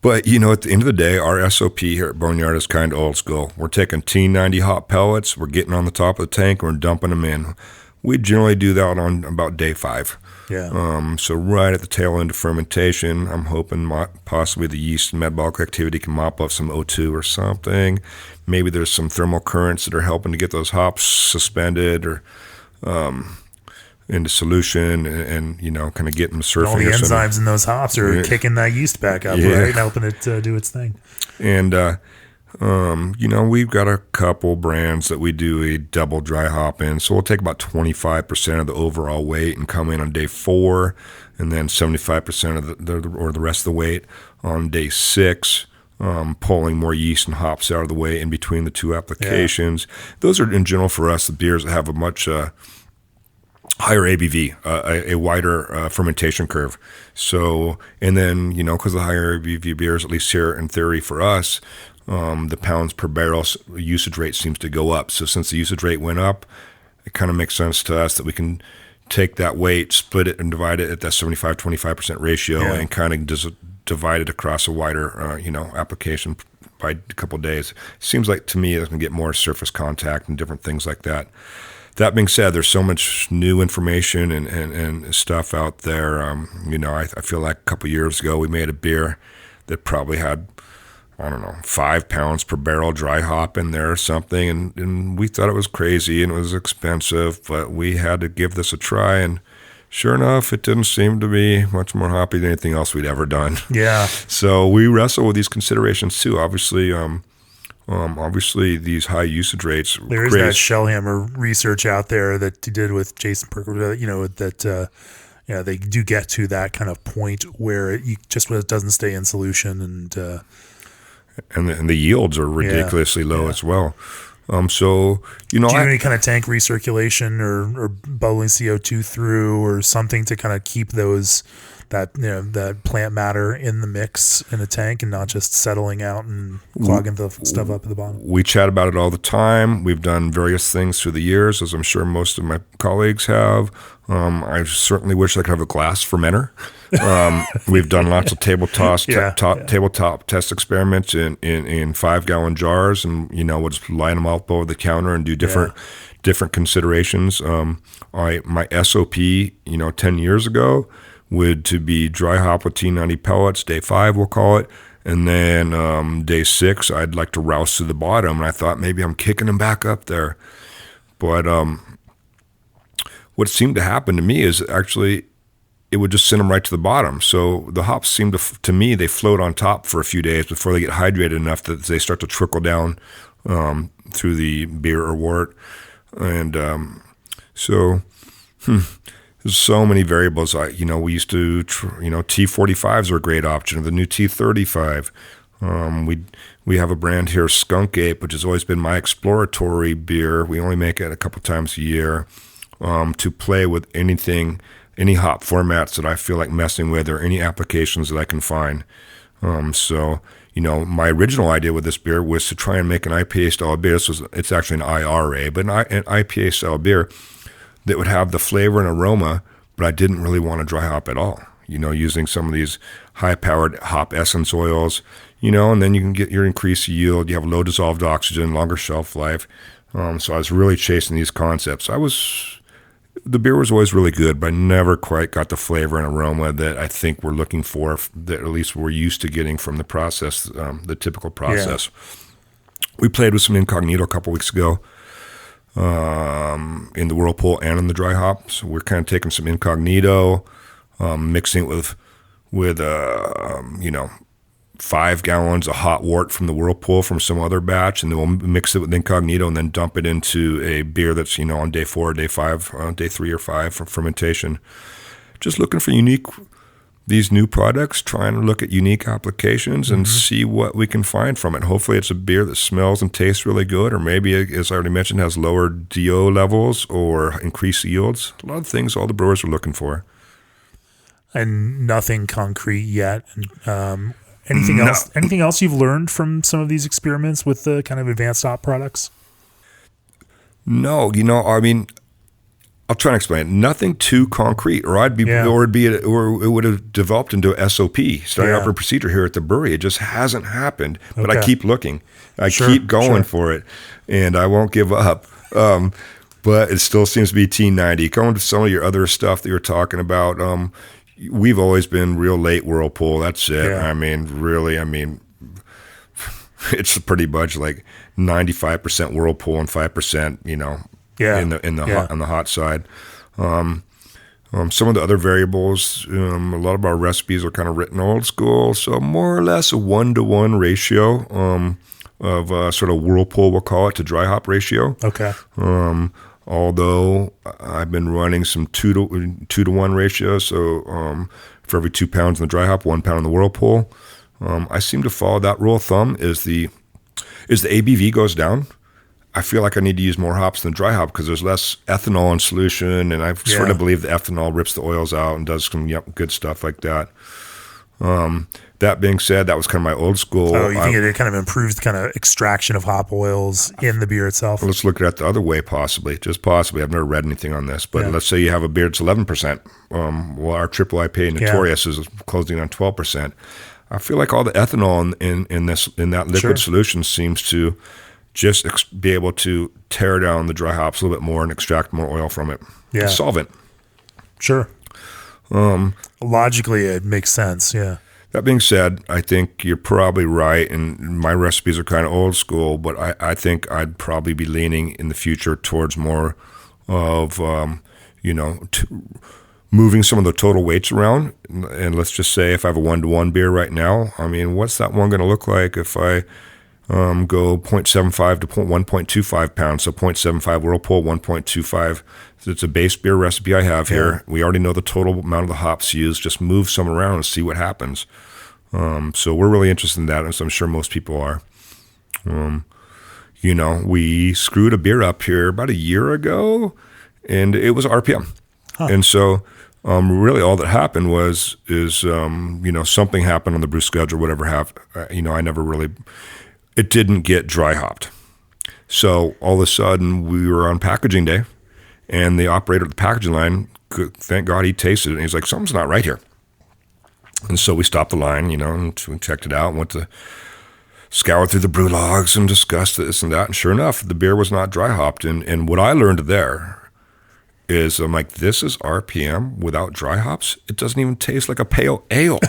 But, at the end of the day, our SOP here at Boneyard is kind of old school. We're taking T90 hop pellets, we're getting on the top of the tank, and we're dumping them in. We generally do that on about day 5. Yeah. So right at the tail end of fermentation, I'm hoping possibly the yeast metabolic activity can mop up some O2 or something. Maybe there's some thermal currents that are helping to get those hops suspended or into solution and kind of getting them surfing. All the enzymes in those hops are kicking that yeast back up, right? Helping it do its thing. And, we've got a couple brands that we do a double dry hop in. So we'll take about 25% of the overall weight and come in on day 4, and then 75% of the rest of the weight on day 6, pulling more yeast and hops out of the way in between the 2 applications. Yeah. Those are, in general, for us, the beers that have a much higher ABV, a wider fermentation curve. So, and then, because the higher ABV beers, at least here in theory for us, the pounds per barrel usage rate seems to go up. So since the usage rate went up, it kind of makes sense to us that we can take that weight, split it, and divide it at that 75-25% ratio, and kind of just divide it across a wider, application by a couple of days. Seems like to me it's going to get more surface contact and different things like that. That being said, there's so much new information and stuff out there. I feel like a couple of years ago we made a beer that probably had, 5 pounds per barrel dry hop in there or something, and we thought it was crazy and it was expensive, but we had to give this a try, and sure enough, it didn't seem to be much more hoppy than anything else we'd ever done. Yeah. So we wrestle with these considerations too. Obviously, these high usage rates. There is that Shellhammer research out there that you did with Jason Perker, that they do get to that kind of point where it doesn't stay in solution, and the yields are ridiculously low as well. So do you have any kind of tank recirculation or bubbling CO2 through or something to kind of keep that plant matter in the mix in a tank and not just settling out and clogging the stuff up at the bottom? We chat about it all the time. We've done various things through the years, as I'm sure most of my colleagues have. I certainly wish I could have a glass fermenter. We've done lots of tabletop test experiments in 5-gallon jars, and we'll just line them up over the counter and do different considerations. My SOP, 10 years ago, would to be dry hop with T90 pellets. Day 5, we'll call it. And then day 6, I'd like to rouse to the bottom. And I thought maybe I'm kicking them back up there. But what seemed to happen to me is actually it would just send them right to the bottom. So the hops seem to me, they float on top for a few days before they get hydrated enough that they start to trickle down through the beer or wort. And there's so many variables. We used to, T45s are a great option. The new T35. We have a brand here, Skunk Ape, which has always been my exploratory beer. We only make it a couple times a year to play with anything, any hop formats that I feel like messing with or any applications that I can find. My original idea with this beer was to try and make an IPA-style beer. It's actually an IRA, but an IPA-style beer that would have the flavor and aroma, but I didn't really want to dry hop at all. Using some of these high-powered hop essence oils, and then you can get your increased yield. You have low dissolved oxygen, longer shelf life. So I was really chasing these concepts. the beer was always really good, but I never quite got the flavor and aroma that I think we're looking for, that at least we're used to getting from the process, the typical process. Yeah. We played with some Incognito a couple weeks ago in the Whirlpool and in the dry hop. So we're kind of taking some Incognito, mixing it with 5 gallons of hot wort from the Whirlpool from some other batch, and then we'll mix it with Incognito and then dump it into a beer that's, on day 4, day 5, day 3 or 5 for fermentation. Just looking for these new products, trying to look at unique applications and see what we can find from it. Hopefully it's a beer that smells and tastes really good, or maybe, as I already mentioned, has lower DO levels or increased yields. A lot of things all the brewers are looking for. And nothing concrete yet. Anything else? Anything else you've learned from some of these experiments with the kind of advanced hop products? No, I'll try and explain it. Nothing too concrete, or it would have developed into a SOP, starting up a procedure here at the brewery. It just hasn't happened, but I keep looking. I keep going for it, and I won't give up. But it still seems to be T90. Going to some of your other stuff that you're talking about, we've always been real late Whirlpool. That's it. Yeah. It's pretty much like 95% Whirlpool and 5%, on the hot side. Some of the other variables, a lot of our recipes are kind of written old school, so more or less a 1-to-1 ratio of sort of Whirlpool, we'll call it, to dry hop ratio. Okay. Although I've been running some 2-to-1 ratio, so for every 2 pounds in the dry hop, 1 pound in the Whirlpool. I seem to follow that rule of thumb. Is the ABV goes down, I feel like I need to use more hops than dry hop because there's less ethanol in solution, and I sort of believe the ethanol rips the oils out and does some good stuff like that. That being said, that was kind of my old school. Oh, you think it kind of improves the kind of extraction of hop oils in the beer itself? Let's look at it the other way, just possibly. I've never read anything on this, but let's say you have a beer that's 11%. Well, our triple IPA Notorious is closing on 12%. I feel like all the ethanol in that liquid solution seems to just be able to tear down the dry hops a little bit more and extract more oil from it. Yeah. It's solvent. Sure. Logically, it makes sense, yeah. That being said, I think you're probably right, and my recipes are kind of old school, but I think I'd probably be leaning in the future towards more of, moving some of the total weights around. And let's just say if I have a 1-to-1 beer right now, what's that one going to look like if I go 0.75 to 1.25 pounds, so 0.75 Whirlpool, 1.25. It's a base beer recipe I have here. We already know the total amount of the hops used. Just move some around and see what happens. So we're really interested in that, as I'm sure most people are. We screwed a beer up here about a year ago, and it was RPM. Huh. And so really all that happened is something happened on the brew schedule, whatever happened. I never really... It didn't get dry hopped. So all of a sudden we were on packaging day, and the operator at the packaging line, thank God he tasted it, and he's like, something's not right here. And so we stopped the line, and we checked it out, went to scour through the brew logs and discussed this and that. And sure enough, the beer was not dry hopped. And what I learned there is I'm like, this is RPM without dry hops. It doesn't even taste like a pale ale.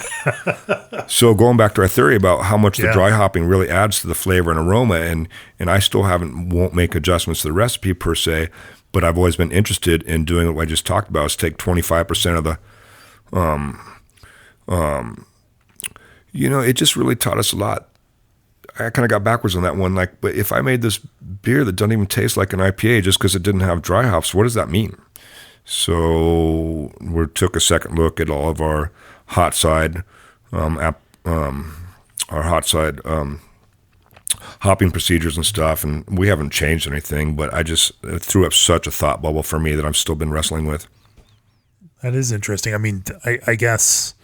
So going back to our theory about how much the dry hopping really adds to the flavor and aroma, and I still won't make adjustments to the recipe per se, but I've always been interested in doing what I just talked about, is take 25% of the, it just really taught us a lot. I kind of got backwards on that one. Like, but if I made this beer that doesn't even taste like an IPA just because it didn't have dry hops, what does that mean? So we took a second look at all of our hot side, hopping procedures and stuff, and we haven't changed anything. But it threw up such a thought bubble for me that I've still been wrestling with. That is interesting. I guess.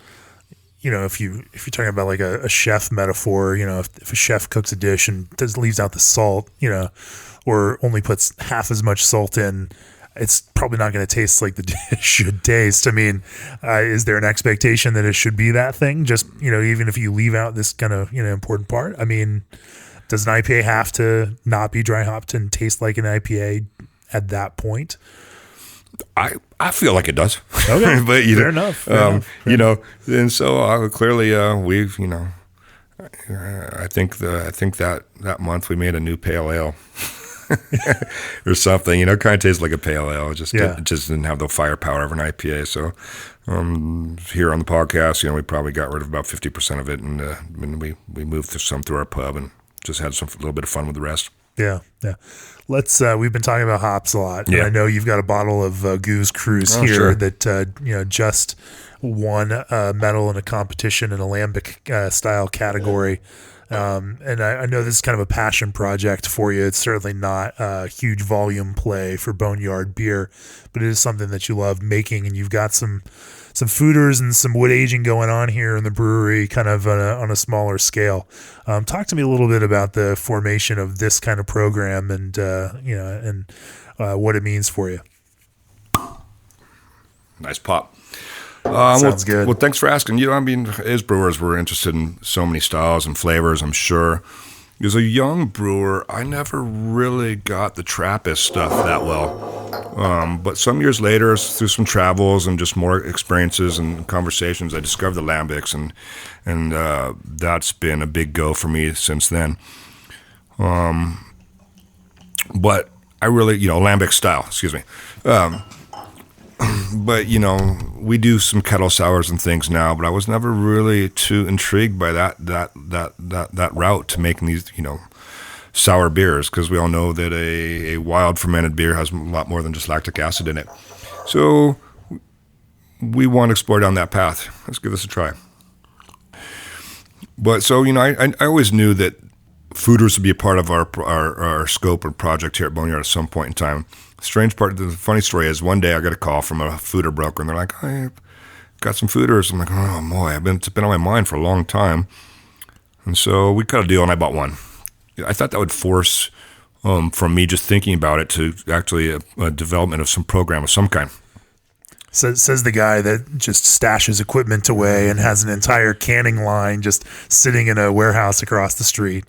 If you're talking about like a chef metaphor, if a chef cooks a dish and leaves out the salt, or only puts half as much salt in, it's probably not going to taste like the dish should taste. Is there an expectation that it should be that thing? Just, even if you leave out this kind of, important part, does an IPA have to not be dry hopped and taste like an IPA at that point? I feel like it does. Okay, but fair enough. You know, and so clearly we've, you know, I think that month we made a new pale ale or something. You know, kind of tastes like a pale ale. It just didn't have the firepower of an IPA. So here on the podcast, you know, we probably got rid of about 50% of it, and we moved some through our pub and just had a little bit of fun with the rest. Yeah. Let's. We've been talking about hops a lot. Yeah. And I know you've got a bottle of Goose Cruise here sure. that you know just won a medal in a competition in a lambic-style category. And I know this is kind of a passion project for you. It's certainly not a huge volume play for Boneyard beer, but it is something that you love making, and you've got some foeders and some wood aging going on here in the brewery, kind of on a smaller scale. Talk to me a little bit about the formation of this kind of program and what it means for you. Nice pop. Sounds good. Well, thanks for asking. You know, I mean, as brewers, we're interested in so many styles and flavors, I'm sure. As a young brewer, I never really got the Trappist stuff that well. But some years later, through some travels and just more experiences and conversations, I discovered the lambics, and that's been a big go for me since then. But I really, you know, lambic-style, excuse me. But, you know, we do some kettle sours and things now, but I was never really too intrigued by that route to making these, you know, sour beers, because we all know that a wild fermented beer has a lot more than just lactic acid in it. So we want to explore down that path. Let's give this a try. But so, you know, I always knew that foeders would be a part of our scope and project here at Boneyard at some point in time. Strange part, the funny story is one day I got a call from a foeder broker, and they're like, "I got some foeders." I'm like, "Oh boy, it's been on my mind for a long time." And so we cut a deal, and I bought one. I thought that would force from me just thinking about it to actually a development of some program of some kind. Says the guy that just stashes equipment away and has an entire canning line just sitting in a warehouse across the street.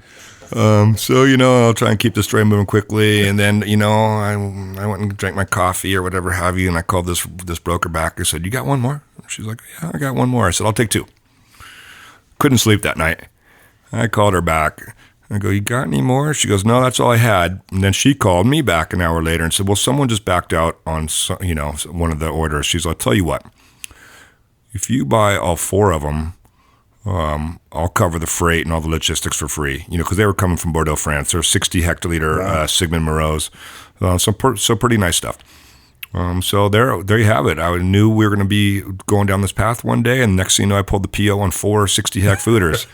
So, you know, I'll try and keep the story moving quickly. And then, you know, I went and drank my coffee or whatever have you. And I called this broker back. I said, "You got one more?" She's like, "Yeah, I got one more." I said, "I'll take two." Couldn't sleep that night. I called her back. I go, "You got any more?" She goes, "No, that's all I had." And then she called me back an hour later and said, "Well, someone just backed out on, you know, one of the orders." She's like, "I'll tell you what, if you buy all four of them, I'll cover the freight and all the logistics for free." You know, because they were coming from Bordeaux, France. They're 60 hectoliter Sigmund Moreaus. So pretty nice stuff. So there you have it. I knew we were going to be going down this path one day, and next thing you know, I pulled the PO on 4 60-hec foeders.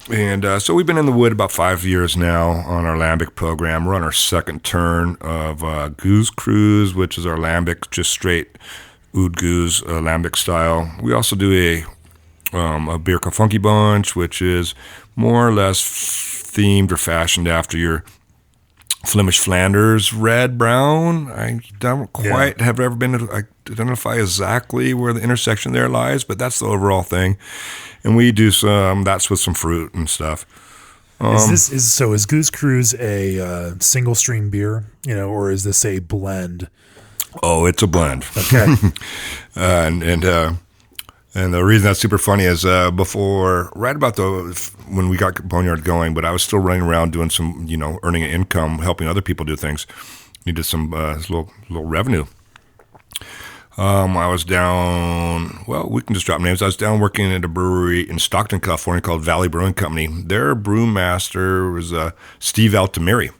And so we've been in the wood about 5 years now on our lambic program. We're on our second turn of Goose Cruise, which is our lambic, just straight oud goose, lambic style. We also do a beer called Funky Bunch, which is more or less themed or fashioned after your Flemish Flanders red brown. I don't quite have ever been to identify exactly where the intersection there lies, but that's the overall thing. And we do that's with some fruit and stuff. Is Goose Cruise a single stream beer, you know, or is this a blend? Oh, it's a blend. Okay. And the reason that's super funny is right about when we got Boneyard going, but I was still running around doing some, you know, earning an income, helping other people do things. Needed some little revenue. I was down, well, we can just drop names. I was down working at a brewery in Stockton, California called Valley Brewing Company. Their brewmaster was Steve Altamiri.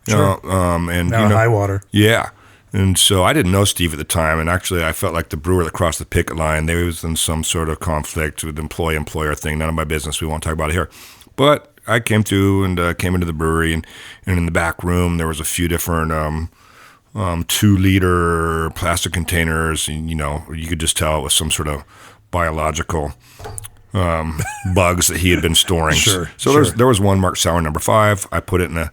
Sure. And now high water. Yeah. And so I didn't know Steve at the time, and actually I felt like the brewer that crossed the picket line. They was in some sort of conflict with the employee-employer thing. None of my business. We won't talk about it here. But I came through and came into the brewery, and in the back room there was a few different 2-liter plastic containers. And, you know, you could just tell it was some sort of biological bugs that he had been storing. Sure. So there was one marked sour number 5. I put it in a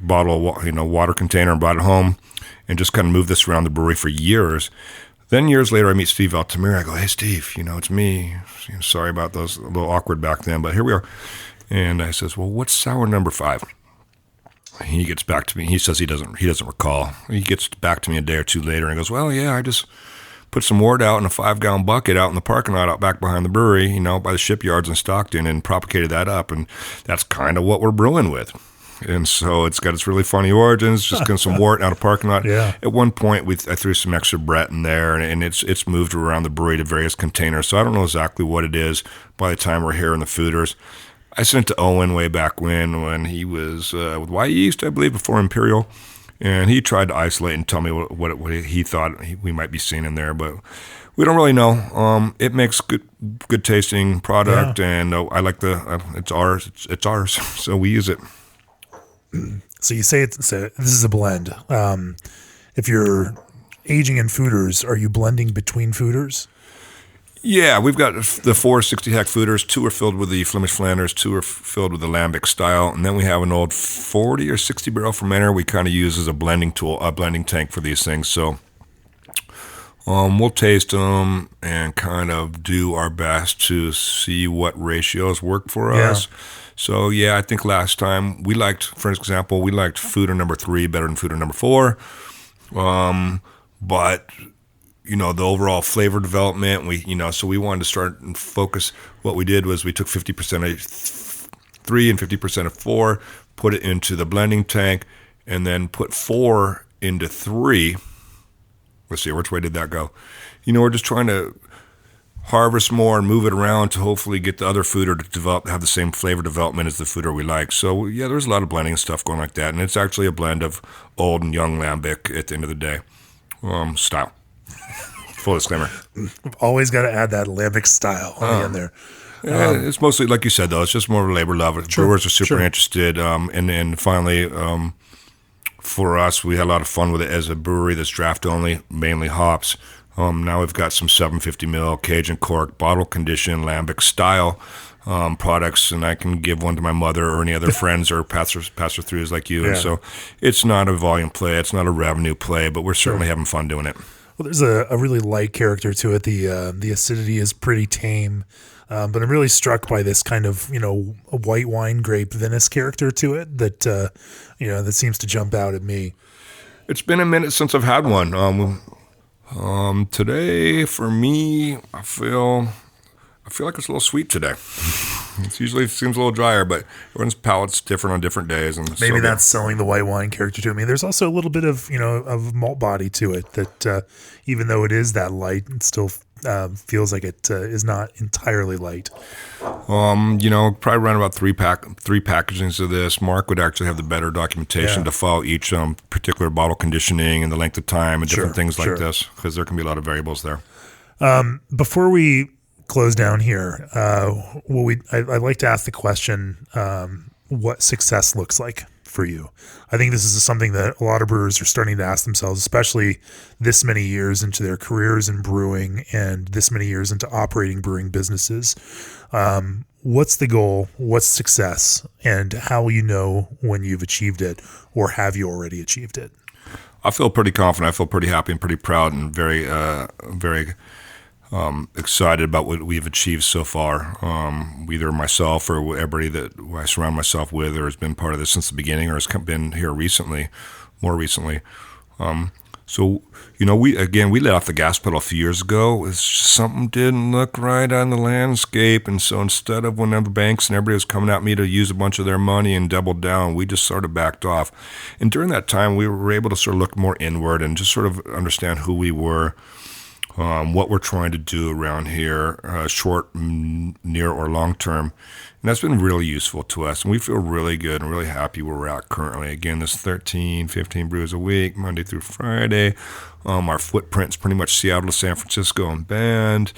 bottle of, you know, water container and brought it home, and just kind of moved this around the brewery for years. Then years later, I meet Steve Altamir. I go, "Hey, Steve, you know, it's me. Sorry about those, a little awkward back then, but here we are." And I says, "Well, what's sour number 5?" He gets back to me. He says he doesn't recall. He gets back to me a day or two later and goes, well, yeah, I just put some wort out in a 5-gallon bucket out in the parking lot out back behind the brewery, by the shipyards in Stockton, and propagated that up. And that's kind of what we're brewing with. And so it's got its really funny origins, just getting some wort out of parking lot. Yeah. At one point, I threw some extra Brett in there, and it's moved around the brewery to various containers. So I don't know exactly what it is by the time we're here in the foeders. I sent it to Owen way back when he was with Y Yeast, I believe, before Imperial. And he tried to isolate and tell me what he thought we might be seeing in there, but we don't really know. It makes good tasting product, and I like it's ours, so we use it. So you say this is a blend. If you're aging in foeders, are you blending between foeders? Yeah, we've got the 4 60-hack foeders. 2 are filled with the Flemish Flanders, 2 are filled with the lambic-style, and then we have an old 40 or 60 barrel fermenter we kind of use as a blending tool, a blending tank for these things. So we'll taste them and kind of do our best to see what ratios work for us. So yeah, I think last time for example, we liked foeder number 3 better than foeder number 4, but the overall flavor development, so we wanted to start and focus. What we did was we took 50% of 3 and 50% of 4, put it into the blending tank, and then put 4 into 3. Let's see, which way did that go? We're just trying to harvest more and move it around to hopefully get the other foeder to have the same flavor development as the foeder we like. So yeah, there's a lot of blending stuff going like that, and it's actually a blend of old and young lambic at the end of the day, style. Full disclaimer. I've always got to add that lambic style in there. It's mostly, like you said, though, it's just more of a labor love. Brewers are super interested. And finally, for us, we had a lot of fun with it as a brewery that's draft only, mainly hops. Now we've got some 750 ml Cajun cork, bottle condition, lambic-style products, and I can give one to my mother or any other friends or pass her throughs like you. Yeah. And so it's not a volume play, it's not a revenue play, but we're certainly having fun doing it. Well, there's a really light character to it. The acidity is pretty tame, but I'm really struck by this kind of a white wine grape Venice character to it that that seems to jump out at me. It's been a minute since I've had one. Today for me, I feel like it's a little sweet today. It usually seems a little drier, but everyone's palate's different on different days, and maybe that's selling the white wine character to me. There's also a little bit of of malt body to it that even though it is that light, it still feels like it is not entirely light. Probably around about three packagings of this. Mark would actually have the better documentation to follow each particular bottle conditioning and the length of time and different things like this, because there can be a lot of variables there. Before we close down here, I'd like to ask the question, what success looks like for you. I think this is something that a lot of brewers are starting to ask themselves, especially this many years into their careers in brewing and this many years into operating brewing businesses. What's the goal? What's success? And how will you know when you've achieved it, or have you already achieved it? I feel pretty confident. I feel pretty happy and pretty proud and very, very excited about what we've achieved so far. Either myself or everybody that I surround myself with, or has been part of this since the beginning, or has been here more recently. So we let off the gas pedal a few years ago. It's just something didn't look right on the landscape, and so instead of when the banks and everybody was coming at me to use a bunch of their money and double down, we just sort of backed off. And during that time, we were able to sort of look more inward and just sort of understand who we were. What we're trying to do around here, short, near, or long term. And that's been really useful to us. And we feel really good and really happy where we're at currently. Again, this 13, 15 brews a week, Monday through Friday. Our footprint's pretty much Seattle to San Francisco and Bend.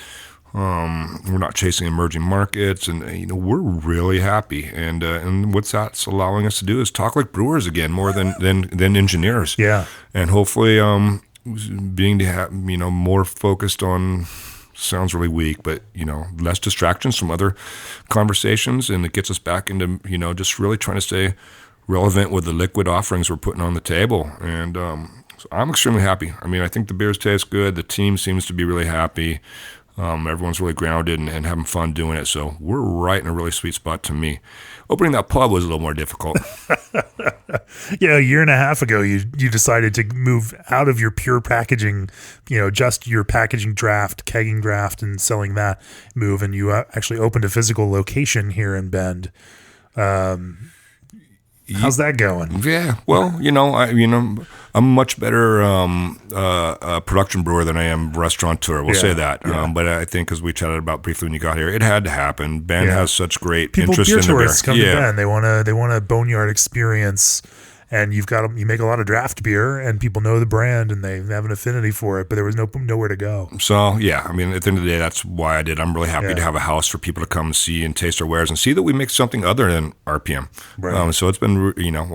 We're not chasing emerging markets, and we're really happy. And what that's allowing us to do is talk like brewers again, more than engineers. Yeah. And hopefully, being more focused on, sounds really weak, but less distractions from other conversations, and it gets us back into just really trying to stay relevant with the liquid offerings we're putting on the table. And so I'm extremely happy. I mean, I think the beers taste good. The team seems to be really happy. Everyone's really grounded and having fun doing it. So we're right in a really sweet spot to me. Opening that pub was a little more difficult. Yeah, a year and a half ago, you decided to move out of your pure packaging, just your packaging draft, kegging draft, and selling that move, and you actually opened a physical location here in Bend. How's that going? Yeah, well, I'm a much better production brewer than I am restaurateur. We'll say that. Yeah. But I think, as we chatted about briefly when you got here, it had to happen. Ben has such great People, interest beer in the beer. tourists come to Bend. They want a Boneyard experience, and you make a lot of draft beer, and people know the brand and they have an affinity for it. But there was nowhere to go. So yeah, at the end of the day, that's why I did. I'm really happy to have a house for people to come and see and taste our wares and see that we make something other than RPM. Right. So it's been,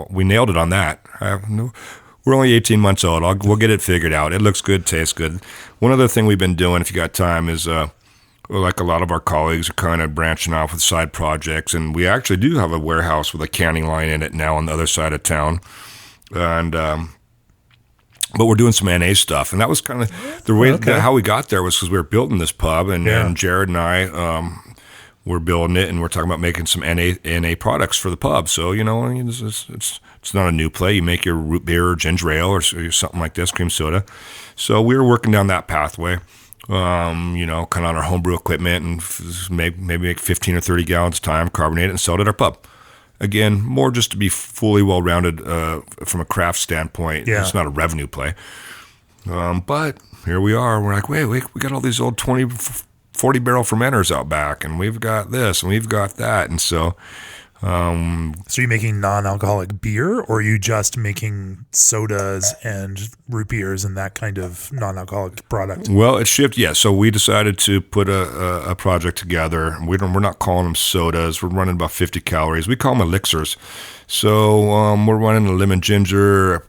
we nailed it on that. We're only 18 months old. We'll get it figured out. It looks good, tastes good. One other thing we've been doing, if you got time, is like a lot of our colleagues are kind of branching off with side projects, and we actually do have a warehouse with a canning line in it now on the other side of town. And but we're doing some NA stuff, and that was kind of the way how we got there was because we were building this pub, and Jared and I were building it, and we're talking about making some NA products for the pub. So it's not a new play. You make your root beer or ginger ale or something like this, cream soda. So we were working down that pathway. Kind of on our homebrew equipment, and maybe make 15 or 30 gallons a time, carbonate it, and sell it at our pub. Again, more just to be fully well-rounded from a craft standpoint. Yeah. It's not a revenue play. But here we are. We're like, wait, we got all these old 20, 40-barrel fermenters out back, and we've got this, and we've got that. And so... So you're making non-alcoholic beer, or are you just making sodas and root beers and that kind of non-alcoholic product? Well, it shifted, yeah. So we decided to put a project together. We're not calling them sodas. We're running about 50 calories. We call them elixirs. So we're running a lemon ginger,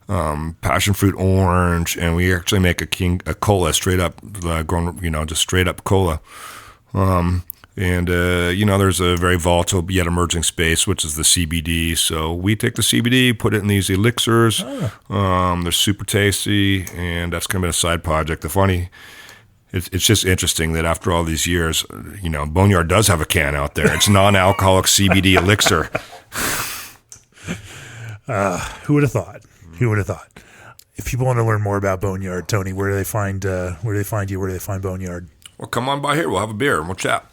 passion fruit orange, and we actually make a cola straight up, just straight up cola. And, there's a very volatile yet emerging space, which is the CBD. So we take the CBD, put it in these elixirs. They're super tasty, and that's kind of been a side project. It's just interesting that after all these years, Boneyard does have a can out there. It's non-alcoholic CBD elixir. Who would have thought? Who would have thought? If people want to learn more about Boneyard, Tony, where do they find you? Where do they find Boneyard? Well, come on by here. We'll have a beer and we'll chat.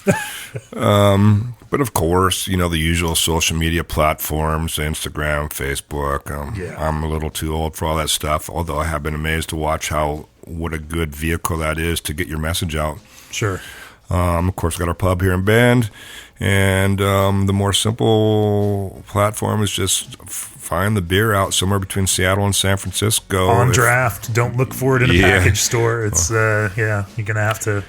But of course, the usual social media platforms, Instagram, Facebook. I'm a little too old for all that stuff, although I have been amazed to watch what a good vehicle that is to get your message out. Sure. Of course, we got our pub here in Bend, and the more simple platform is just find the beer out somewhere between Seattle and San Francisco. On draft. Don't look for it in a package store. It's, you're going to have to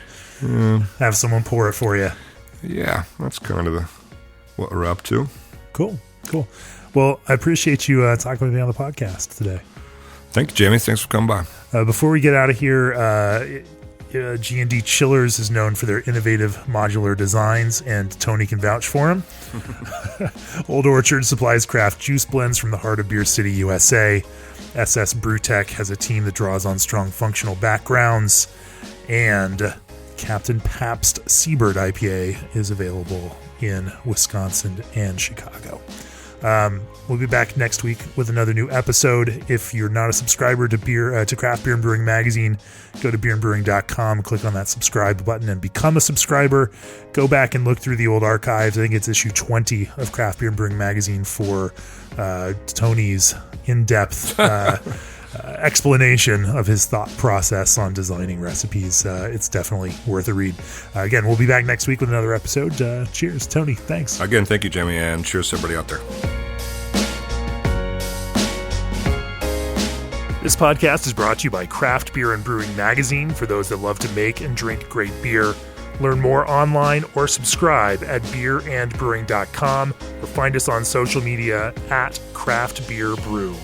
have someone pour it for you. Yeah, that's kind of what we're up to. Cool. Well, I appreciate you talking with me on the podcast today. Thank you, Jamie. Thanks for coming by. Before we get out of here, G&D Chillers is known for their innovative modular designs, and Tony can vouch for them. Old Orchard supplies craft juice blends from the heart of Beer City, USA. SS Brewtech has a team that draws on strong functional backgrounds, and Captain Pabst Seabird IPA is available in Wisconsin and Chicago. We'll be back next week with another new episode. If you're not a subscriber to Craft Beer and Brewing Magazine, go to beerandbrewing.com, click on that subscribe button and become a subscriber. Go back and look through the old archives. I think it's issue 20 of Craft Beer and Brewing Magazine for Tony's in-depth explanation of his thought process on designing recipes. It's definitely worth a read. Again, we'll be back next week with another episode. Cheers, Tony. Thanks. Again, thank you, Jamie, and cheers to everybody out there. This podcast is brought to you by Craft Beer and Brewing Magazine for those that love to make and drink great beer. Learn more online or subscribe at beerandbrewing.com or find us on social media at Craft Beer Brew.